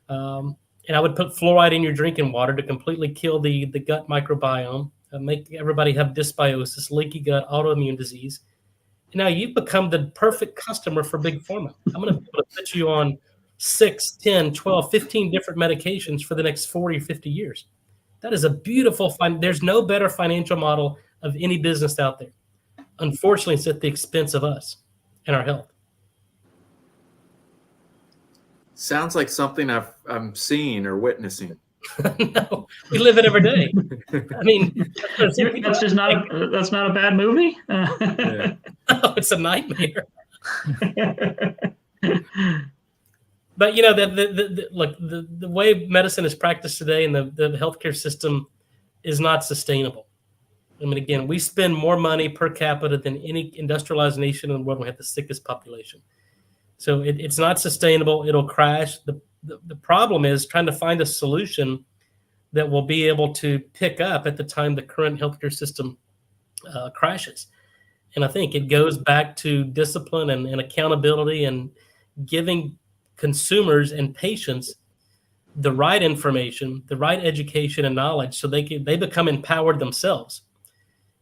And I would put fluoride in your drinking water to completely kill the gut microbiome, make everybody have dysbiosis, leaky gut, autoimmune disease. And now you've become the perfect customer for Big Pharma. I'm going to be able to put you on 6, 10, 12, 15 different medications for the next 40 or 50 years. That is a beautiful, there's no better financial model of any business out there. Unfortunately, it's at the expense of us and our health. Sounds like something I'm seeing or witnessing. No, we live it every day. I mean, that's not a bad movie. Yeah. No, it's a nightmare. But you know, the way medicine is practiced today and the healthcare system is not sustainable. I mean, again, we spend more money per capita than any industrialized nation in the world. We have the sickest population. So it's not sustainable. It'll crash. The problem is trying to find a solution that will be able to pick up at the time the current healthcare system crashes. And I think it goes back to discipline and accountability and giving consumers and patients the right information, the right education and knowledge so they become empowered themselves.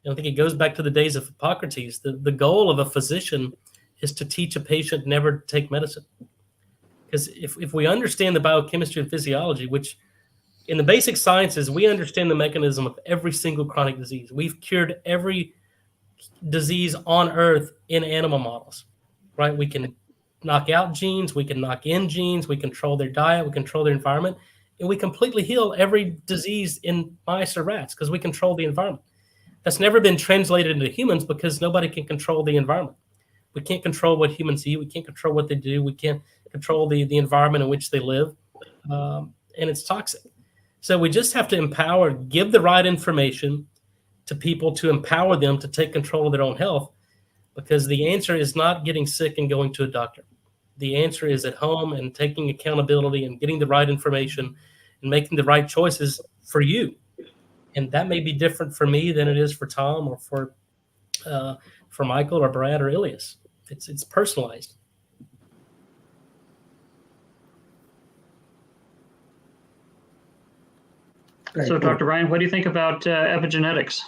And I think it goes back to the days of Hippocrates. The goal of a physician is to teach a patient never to take medicine. Because if we understand the biochemistry and physiology, which in the basic sciences, we understand the mechanism of every single chronic disease. We've cured every disease on earth in animal models, right? We can knock out genes, we can knock in genes, we control their diet, we control their environment, and we completely heal every disease in mice or rats because we control the environment. That's never been translated into humans because nobody can control the environment. We can't control what humans eat. We can't control what they do. We can't control the environment in which they live. And it's toxic. So we just have to give the right information to people to empower them to take control of their own health, because the answer is not getting sick and going to a doctor. The answer is at home and taking accountability and getting the right information and making the right choices for you. And that may be different for me than it is for Tom or for Michael or Brad or Illias. It's personalized. So, Dr. Bryan, what do you think about epigenetics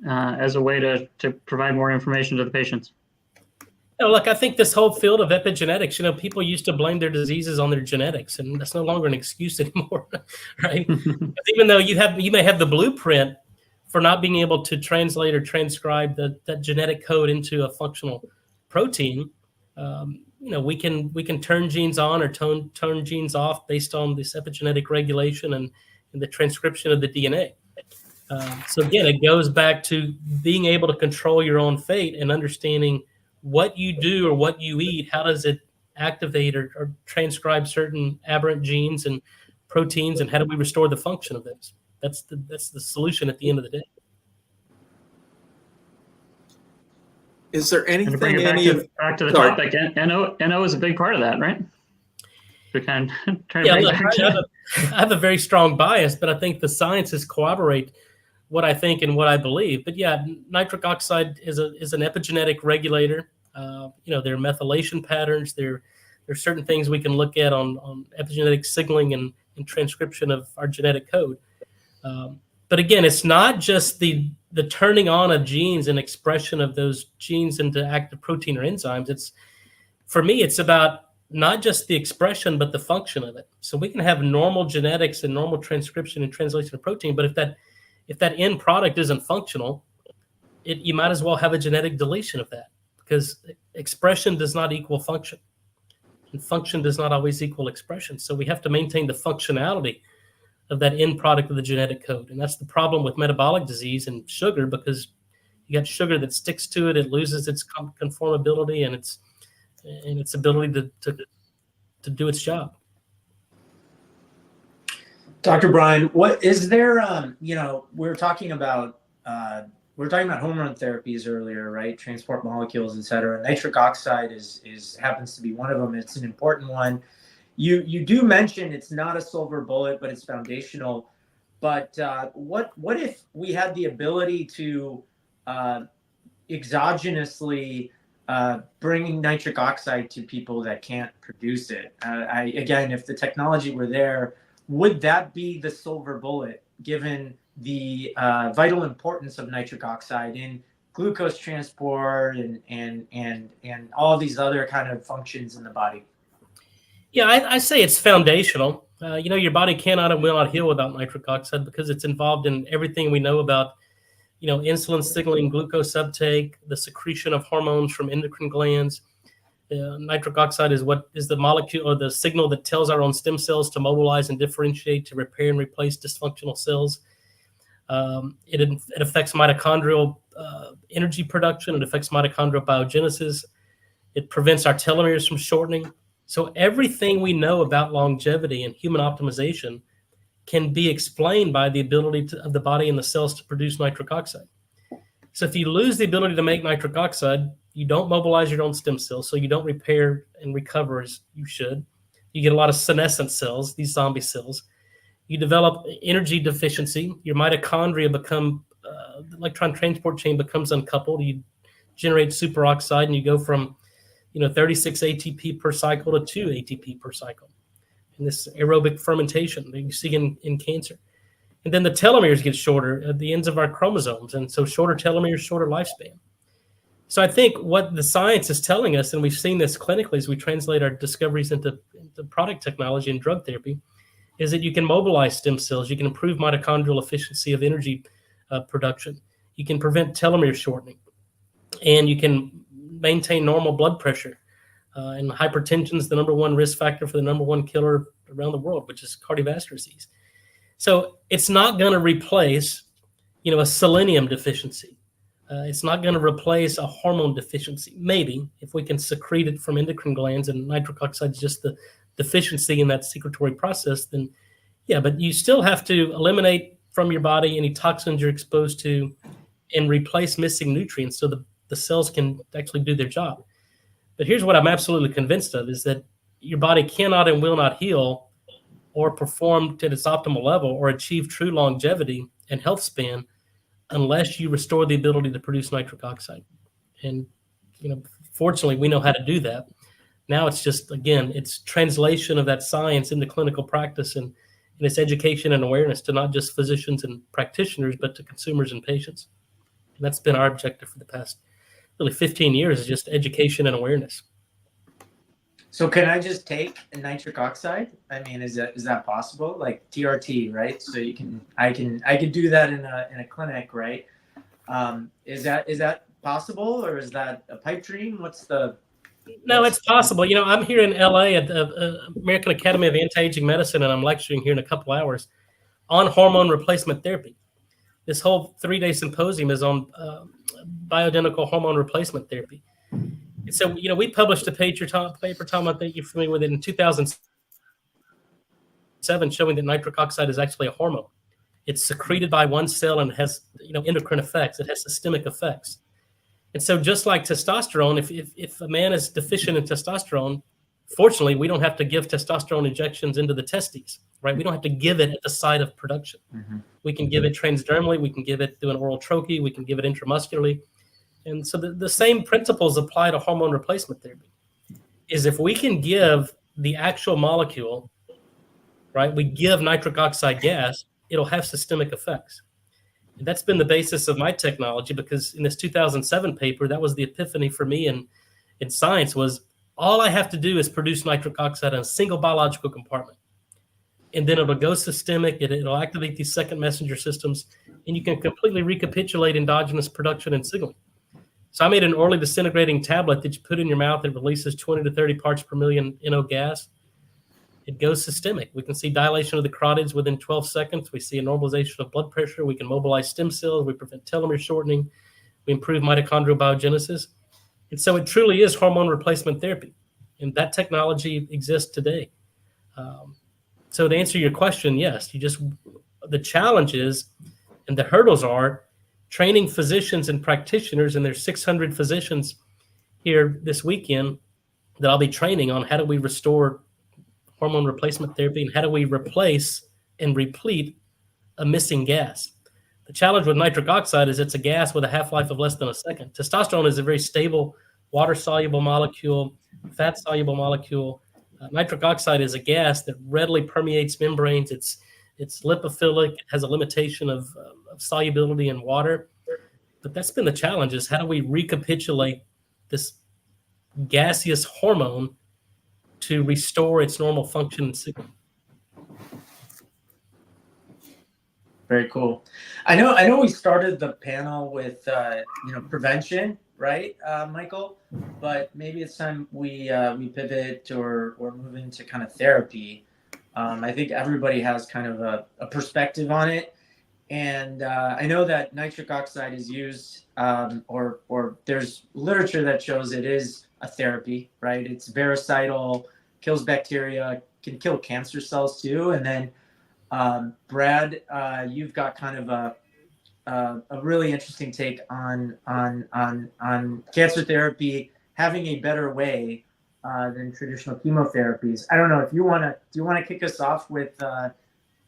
as a way to provide more information to the patients? Look, I think this whole field of epigenetics, people used to blame their diseases on their genetics, and that's no longer an excuse anymore, right? Even though you may have the blueprint for not being able to translate or transcribe that genetic code into a functional protein, we can turn genes on or turn genes off based on this epigenetic regulation and the transcription of the DNA. So again, it goes back to being able to control your own fate and understanding what you do or what you eat, how does it activate or transcribe certain aberrant genes and proteins, and how do we restore the function of those? That's the solution at the end of the day. Is there anything back to the topic? NO is a big part of that, right? I have a very strong bias, but I think the sciences corroborate what I think and what I believe. But yeah, nitric oxide is an epigenetic regulator. There are methylation patterns. There are certain things we can look at on epigenetic signaling and transcription of our genetic code. But again, it's not just the turning on of genes and expression of those genes into active protein or enzymes. For me, it's about not just the expression, but the function of it. So we can have normal genetics and normal transcription and translation of protein, but if that end product isn't functional, you might as well have a genetic deletion of that, because expression does not equal function, and function does not always equal expression. So we have to maintain the functionality of that end product of the genetic code. And that's the problem with metabolic disease and sugar, because you got sugar that sticks to it, it loses its conformability and its ability to do its job. Dr. Bryan, what is there? We're talking about hormone therapies earlier, right? Transport molecules, et cetera. Nitric oxide happens to be one of them. It's an important one. You do mention it's not a silver bullet, but it's foundational. But what if we had the ability to exogenously bring nitric oxide to people that can't produce it? Again, if the technology were there, would that be the silver bullet, given the vital importance of nitric oxide in glucose transport and all these other kind of functions in the body? Yeah, I say it's foundational. Your body cannot and will not heal without nitric oxide because it's involved in everything we know about, insulin signaling, glucose uptake, the secretion of hormones from endocrine glands. Nitric oxide is what is the molecule or the signal that tells our own stem cells to mobilize and differentiate, to repair and replace dysfunctional cells. It affects mitochondrial energy production. It affects mitochondrial biogenesis. It prevents our telomeres from shortening. So everything we know about longevity and human optimization can be explained by the ability of the body and the cells to produce nitric oxide. So if you lose the ability to make nitric oxide, you don't mobilize your own stem cells, so you don't repair and recover as you should. You get a lot of senescent cells, these zombie cells. You develop energy deficiency. Your mitochondria become, the electron transport chain becomes uncoupled. You generate superoxide, and you go from 36 ATP per cycle to 2 ATP per cycle. And this aerobic fermentation that you see in cancer. And then the telomeres get shorter at the ends of our chromosomes. And so shorter telomeres, shorter lifespan. So I think what the science is telling us, and we've seen this clinically as we translate our discoveries into product technology and drug therapy, is that you can mobilize stem cells. You can improve mitochondrial efficiency of energy production. You can prevent telomere shortening. And you can maintain normal blood pressure. And hypertension is the number one risk factor for the number one killer around the world, which is cardiovascular disease. So it's not going to replace, a selenium deficiency. It's not going to replace a hormone deficiency. Maybe if we can secrete it from endocrine glands and nitric oxide is just the deficiency in that secretory process, then yeah, but you still have to eliminate from your body any toxins you're exposed to and replace missing nutrients so the cells can actually do their job. But here's what I'm absolutely convinced of is that your body cannot and will not heal or perform to its optimal level or achieve true longevity and health span unless you restore the ability to produce nitric oxide. And, fortunately, we know how to do that. Now it's just, again, it's translation of that science into clinical practice and it's education and awareness to not just physicians and practitioners, but to consumers and patients. And that's been our objective for the past really 15 years, is just education and awareness. So can I just take nitric oxide? I mean, is that possible? Like TRT, right? So I can do that in a clinic, right? Is that possible, or is that a pipe dream? No, it's possible. I'm here in LA at the American Academy of Anti-Aging Medicine, and I'm lecturing here in a couple hours on hormone replacement therapy. This whole 3-day symposium is on bioidentical hormone replacement therapy. And so, we published a paper, Tom, I think you're familiar with it, in 2007, showing that nitric oxide is actually a hormone. It's secreted by one cell and has, endocrine effects. It has systemic effects. And so just like testosterone, if a man is deficient in testosterone, fortunately, we don't have to give testosterone injections into the testes, right? We don't have to give it at the site of production. Mm-hmm. We can give it transdermally. We can give it through an oral troche. We can give it intramuscularly. And so the same principles apply to hormone replacement therapy. Is if we can give the actual molecule, right, we give nitric oxide gas, it'll have systemic effects. And that's been the basis of my technology, because in this 2007 paper, that was the epiphany for me in science, was all I have to do is produce nitric oxide in a single biological compartment. And then it'll go systemic, it'll activate these second messenger systems, and you can completely recapitulate endogenous production and signaling. So I made an orally disintegrating tablet that you put in your mouth that releases 20 to 30 parts per million NO gas. It goes systemic. We can see dilation of the carotids within 12 seconds. We see a normalization of blood pressure. We can mobilize stem cells. We prevent telomere shortening. We improve mitochondrial biogenesis. And so it truly is hormone replacement therapy. And that technology exists today. So to answer your question, yes, the challenge is, and the hurdles are, training physicians and practitioners, and there's 600 physicians here this weekend that I'll be training on how do we restore hormone replacement therapy, and how do we replace and replete a missing gas? The challenge with nitric oxide is it's a gas with a half-life of less than a second. Testosterone is a very stable water-soluble molecule, fat-soluble molecule. Nitric oxide is a gas that readily permeates membranes. It's lipophilic. It has a limitation of solubility in water. But that's been the challenge, is how do we recapitulate this gaseous hormone to restore its normal function and signal? Very cool. I know we started the panel with prevention, right, Michael? But maybe it's time we pivot or move into kind of therapy. I think everybody has kind of a perspective on it, and I know that nitric oxide is used, or there's literature that shows it is a therapy, right? It's vericidal, kills bacteria, can kill cancer cells too, and then Brad, you've got kind of a really interesting take on cancer therapy having a better way than traditional chemotherapies. I don't know if do you want to kick us off with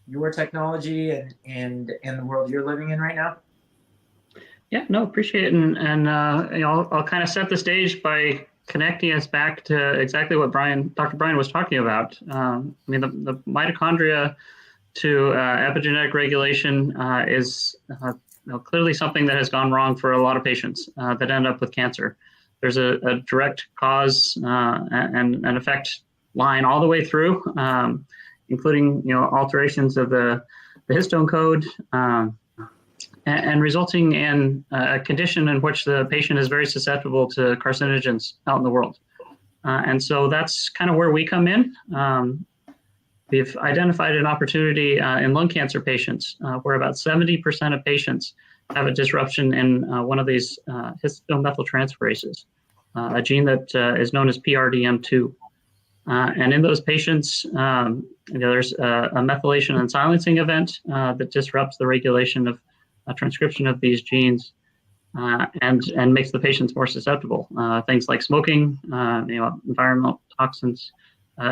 your technology and the world you're living in right now? Yeah, no, appreciate it, and I'll kind of set the stage by connecting us back to exactly what Dr. Bryan was talking about. The mitochondria to epigenetic regulation is clearly something that has gone wrong for a lot of patients that end up with cancer. There's a direct cause and an effect line all the way through, including alterations of the histone code, and resulting in a condition in which the patient is very susceptible to carcinogens out in the world. And so that's kind of where we come in. We've identified an opportunity in lung cancer patients where about 70% of patients have a disruption in one of these histone methyltransferases, a gene that is known as PRDM2. And in those patients, there's a methylation and silencing event that disrupts the regulation of transcription of these genes and makes the patients more susceptible. Things like smoking, environmental toxins,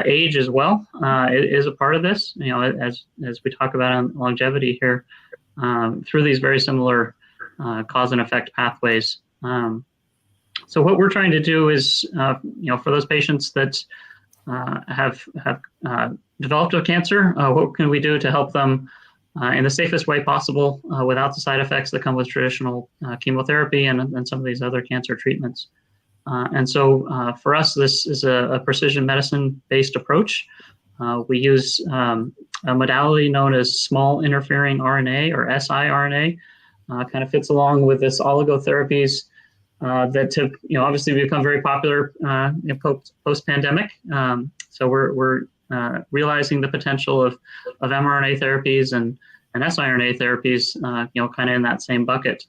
age as well is a part of this. As we talk about on longevity here, through these very similar cause and effect pathways. So what we're trying to do is, for those patients that have developed a cancer, what can we do to help them in the safest way possible without the side effects that come with traditional chemotherapy and some of these other cancer treatments. And so for us, this is a precision medicine-based approach. We use a modality known as small interfering RNA, or siRNA. Kind of fits along with this oligotherapies that have obviously become very popular post-pandemic. So we're realizing the potential of mRNA therapies and siRNA therapies, kind of in that same bucket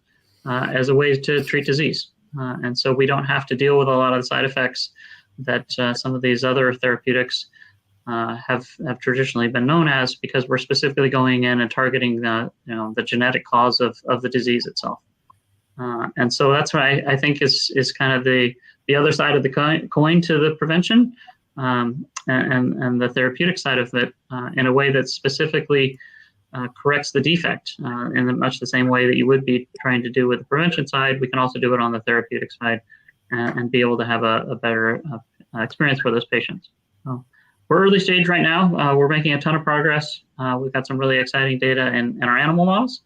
as a way to treat disease. And so we don't have to deal with a lot of the side effects that some of these other therapeutics have traditionally been known as, because we're specifically going in and targeting the genetic cause of the disease itself. And so that's what I think is kind of the other side of the coin to the prevention and the therapeutic side of it in a way that specifically corrects the defect in much the same way that you would be trying to do with the prevention side. We can also do it on the therapeutic side and be able to have a better experience for those patients. So we're early stage right now. We're making a ton of progress. We've got some really exciting data in our animal models.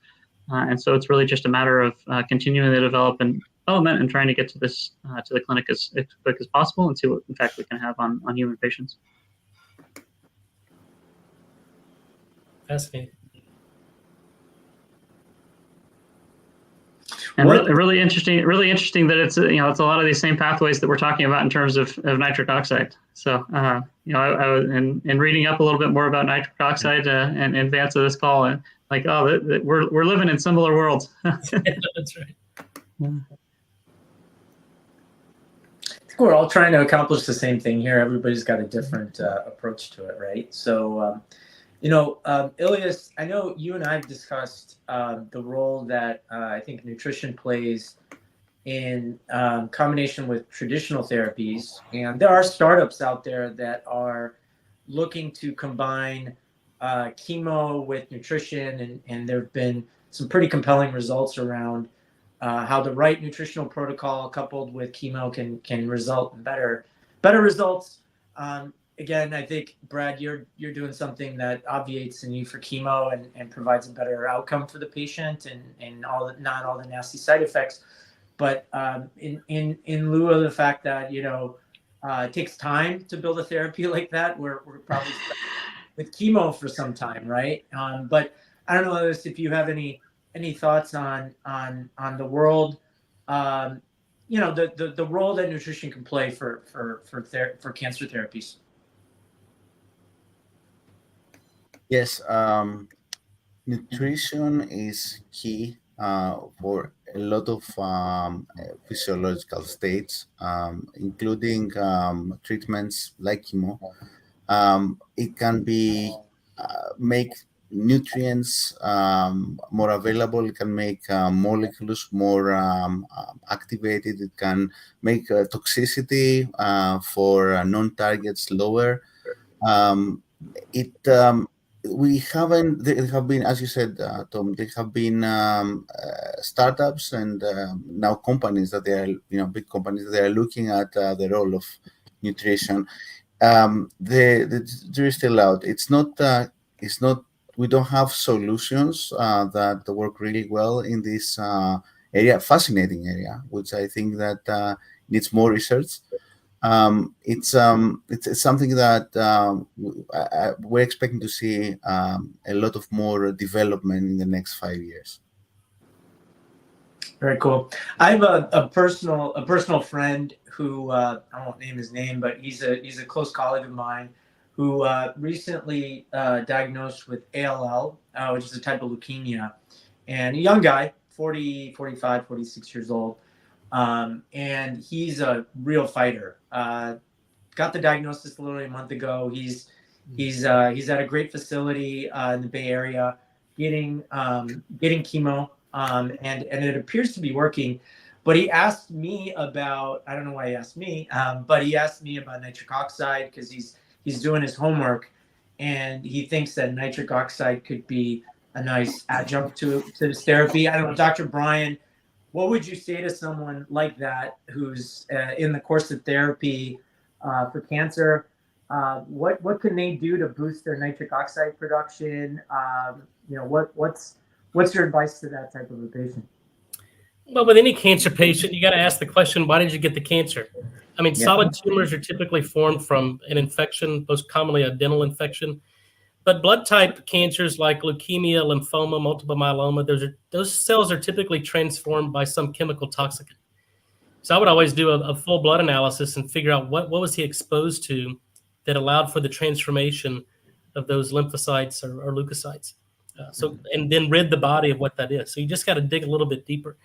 And so it's really just a matter of continuing the development and trying to get to this to the clinic as quick as possible and see what effect we can have on human patients. Fascinating. And really interesting that it's a lot of these same pathways that we're talking about in terms of nitric oxide. So I was in reading up a little bit more about nitric oxide in advance of this call, and we're living in similar worlds. That's right. I think we're all trying to accomplish the same thing here. Everybody's got a different approach to it, right? So Illias, I know you and I have discussed the role that I think nutrition plays in combination with traditional therapies. And there are startups out there that are looking to combine chemo with nutrition, and there have been some pretty compelling results around how the right nutritional protocol coupled with chemo can result in better results. Again, I think, Brad, you're doing something that obviates the need for chemo and provides a better outcome for the patient and not all the nasty side effects. But in lieu of the fact that it takes time to build a therapy like that, we're probably stuck with chemo for some time, right? But I don't know, Illias, if you have any thoughts on the world, the role that nutrition can play for cancer therapies. Yes, nutrition is key for a lot of physiological states, including treatments like chemo. It can be make nutrients more available. It can make molecules more activated. It can make toxicity for non-targets lower. We haven't. There have been, as you said, Tom. There have been startups and now companies that they are, big companies that they are looking at the role of nutrition. The jury is still out. It's not. We don't have solutions that work really well in this area, fascinating area, which I think that needs more research. It's something that we're expecting to see a lot of more development in the next 5 years. Very cool. I have a personal friend who I won't name his name, but he's a close colleague of mine who recently diagnosed with ALL, which is a type of leukemia, and a young guy, 40, 45, 46 years old. And he's a real fighter. Got the diagnosis literally a month ago. He's at a great facility in the Bay Area, getting chemo, and it appears to be working. But he asked me about, I don't know why he asked me, but he asked me about nitric oxide because he's doing his homework, and he thinks that nitric oxide could be a nice adjunct to this therapy. I don't know, Dr. Bryan, what would you say to someone like that who's in the course of therapy for cancer? What can they do to boost their nitric oxide production? What's your advice to that type of a patient? Well, with any cancer patient, you got to ask the question, why did you get the cancer? I mean, solid tumors are typically formed from an infection, most commonly a dental infection. But blood type cancers like leukemia, lymphoma, multiple myeloma, those cells are typically transformed by some chemical toxicant. So I would always do a full blood analysis and figure out what was he exposed to that allowed for the transformation of those lymphocytes or leukocytes. And then rid the body of what that is. So you just got to dig a little bit deeper.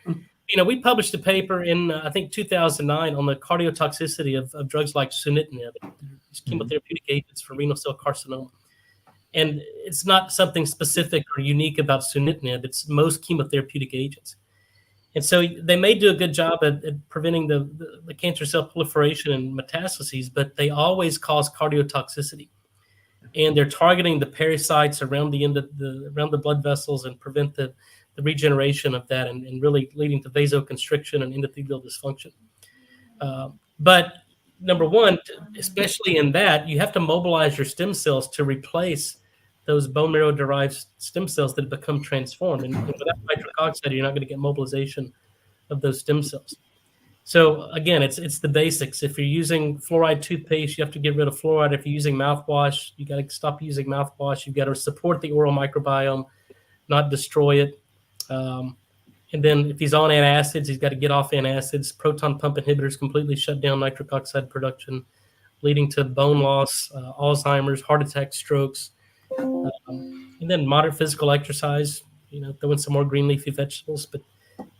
We published a paper in, I think, 2009 on the cardiotoxicity of drugs like sunitinib, chemotherapeutic agents for renal cell carcinoma. And it's not something specific or unique about sunitinib. It's most chemotherapeutic agents. And so they may do a good job at preventing the cancer cell proliferation and metastases, but they always cause cardiotoxicity. And they're targeting the pericytes around the end of around the blood vessels and prevent the regeneration of that and really leading to vasoconstriction and endothelial dysfunction. But number one, especially in that, you have to mobilize your stem cells to replace those bone marrow derived stem cells that become transformed. And without nitric oxide, you're not going to get mobilization of those stem cells. So again, it's the basics. If you're using fluoride toothpaste, you have to get rid of fluoride. If you're using mouthwash, you got to stop using mouthwash. You've got to support the oral microbiome, not destroy it. And then if he's on antacids, he's got to get off antacids. Proton pump inhibitors completely shut down nitric oxide production, leading to bone loss, Alzheimer's, heart attacks, strokes. And then moderate physical exercise, throw in some more green leafy vegetables. But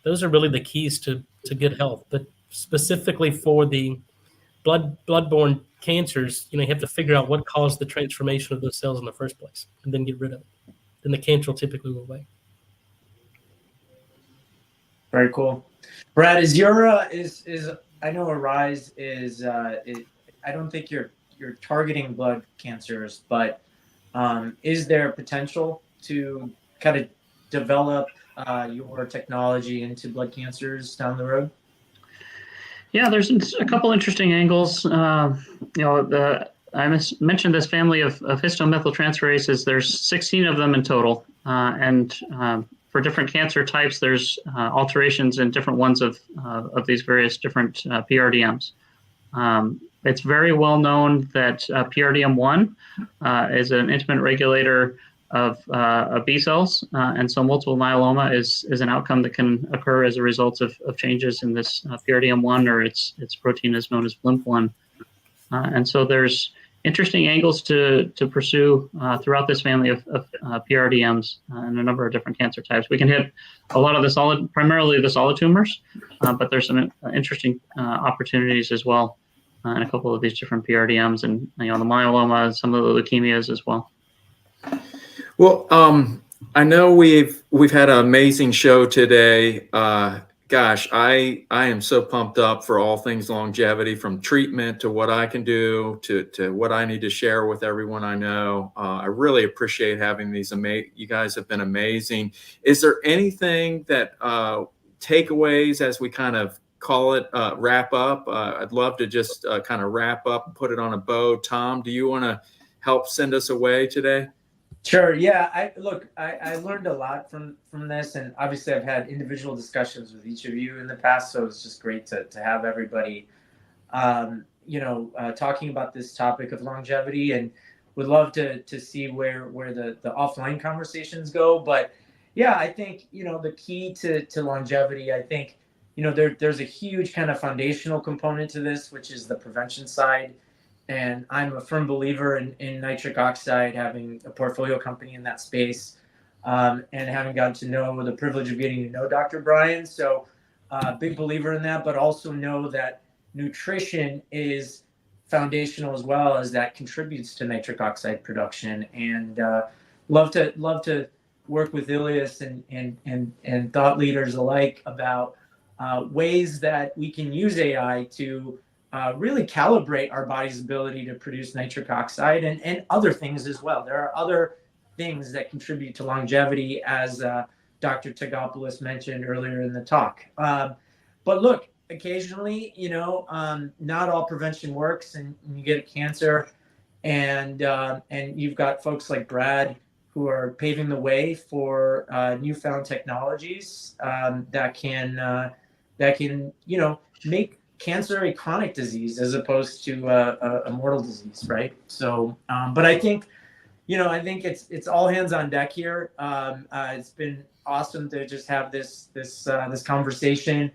those are really the keys to good health. But specifically for the bloodborne cancers, you have to figure out what caused the transformation of those cells in the first place and then get rid of it. Then the cancer will typically go away. Very cool. Brad, is your I know Arise is I don't think you're you're targeting blood cancers, but is there potential to kind of develop your technology into blood cancers down the road? Yeah, there's a couple interesting angles. I mentioned this family of histomethyltransferases. There's 16 of them in total, and for different cancer types, there's alterations in different ones of these various different PRDMs. It's very well known that PRDM1 is an intimate regulator of B cells, and so multiple myeloma is an outcome that can occur as a result of changes in this PRDM1, or its protein is known as BLIMP1. And so there's interesting angles to pursue throughout this family of PRDMs and a number of different cancer types. We can hit a lot of primarily the solid tumors, but there's some interesting opportunities as well in a couple of these different PRDMs, and the myeloma and some of the leukemias as well. Well, I know we've had an amazing show today. Gosh, I am so pumped up for all things longevity, from treatment to what I can do to what I need to share with everyone I know. I really appreciate having these. You guys have been amazing. Is there anything that takeaways as we kind of call it wrap up? I'd love to just kind of wrap up and put it on a bow. Tom, do you want to help send us away today? Sure. Yeah. I learned a lot from this, and obviously I've had individual discussions with each of you in the past, so it's just great to have everybody, talking about this topic of longevity, and would love to see where the offline conversations go. But yeah, I think, the key to longevity, I think, there's a huge kind of foundational component to this, which is the prevention side. And I'm a firm believer in nitric oxide, having a portfolio company in that space, and having gotten to know the privilege of getting to know Dr. Bryan. So big believer in that, but also know that nutrition is foundational as well, as that contributes to nitric oxide production. And love to work with Illias and thought leaders alike about ways that we can use AI to really calibrate our body's ability to produce nitric oxide and other things as well. There are other things that contribute to longevity, as Dr. Tagkopoulos mentioned earlier in the talk. But look, occasionally, not all prevention works, and you get a cancer, and you've got folks like Brad who are paving the way for newfound technologies that can make cancer a chronic disease as opposed to a mortal disease, right? So, but I think it's all hands on deck here. It's been awesome to just have this conversation.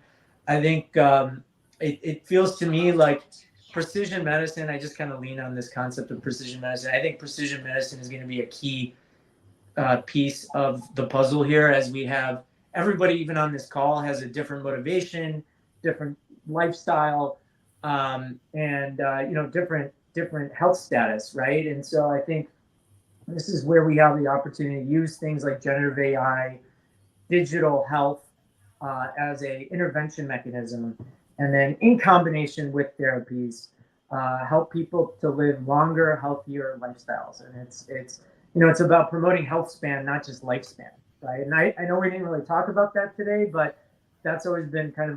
I think it feels to me like precision medicine. I just kind of lean on this concept of precision medicine. I think precision medicine is going to be a key piece of the puzzle here, as we have everybody, even on this call, has a different motivation, different lifestyle, and different health status, right? And so I think this is where we have the opportunity to use things like generative AI, digital health as a intervention mechanism, and then in combination with therapies, help people to live longer, healthier lifestyles. And it's about promoting health span, not just lifespan, right? And I know we didn't really talk about that today, but that's always been kind of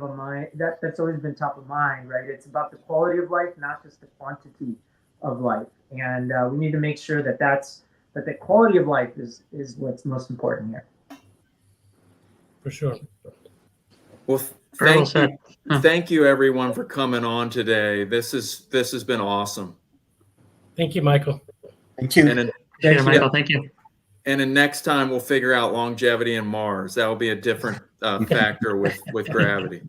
that's always been top of mind, right? It's about the quality of life, not just the quantity of life. And we need to make sure that the quality of life is what's most important here. For sure. Well, thank you everyone for coming on today. This has been awesome. Thank you, Michael. Thank you. Michael. Thank you. And then next time we'll figure out longevity in Mars. That will be a different factor with gravity.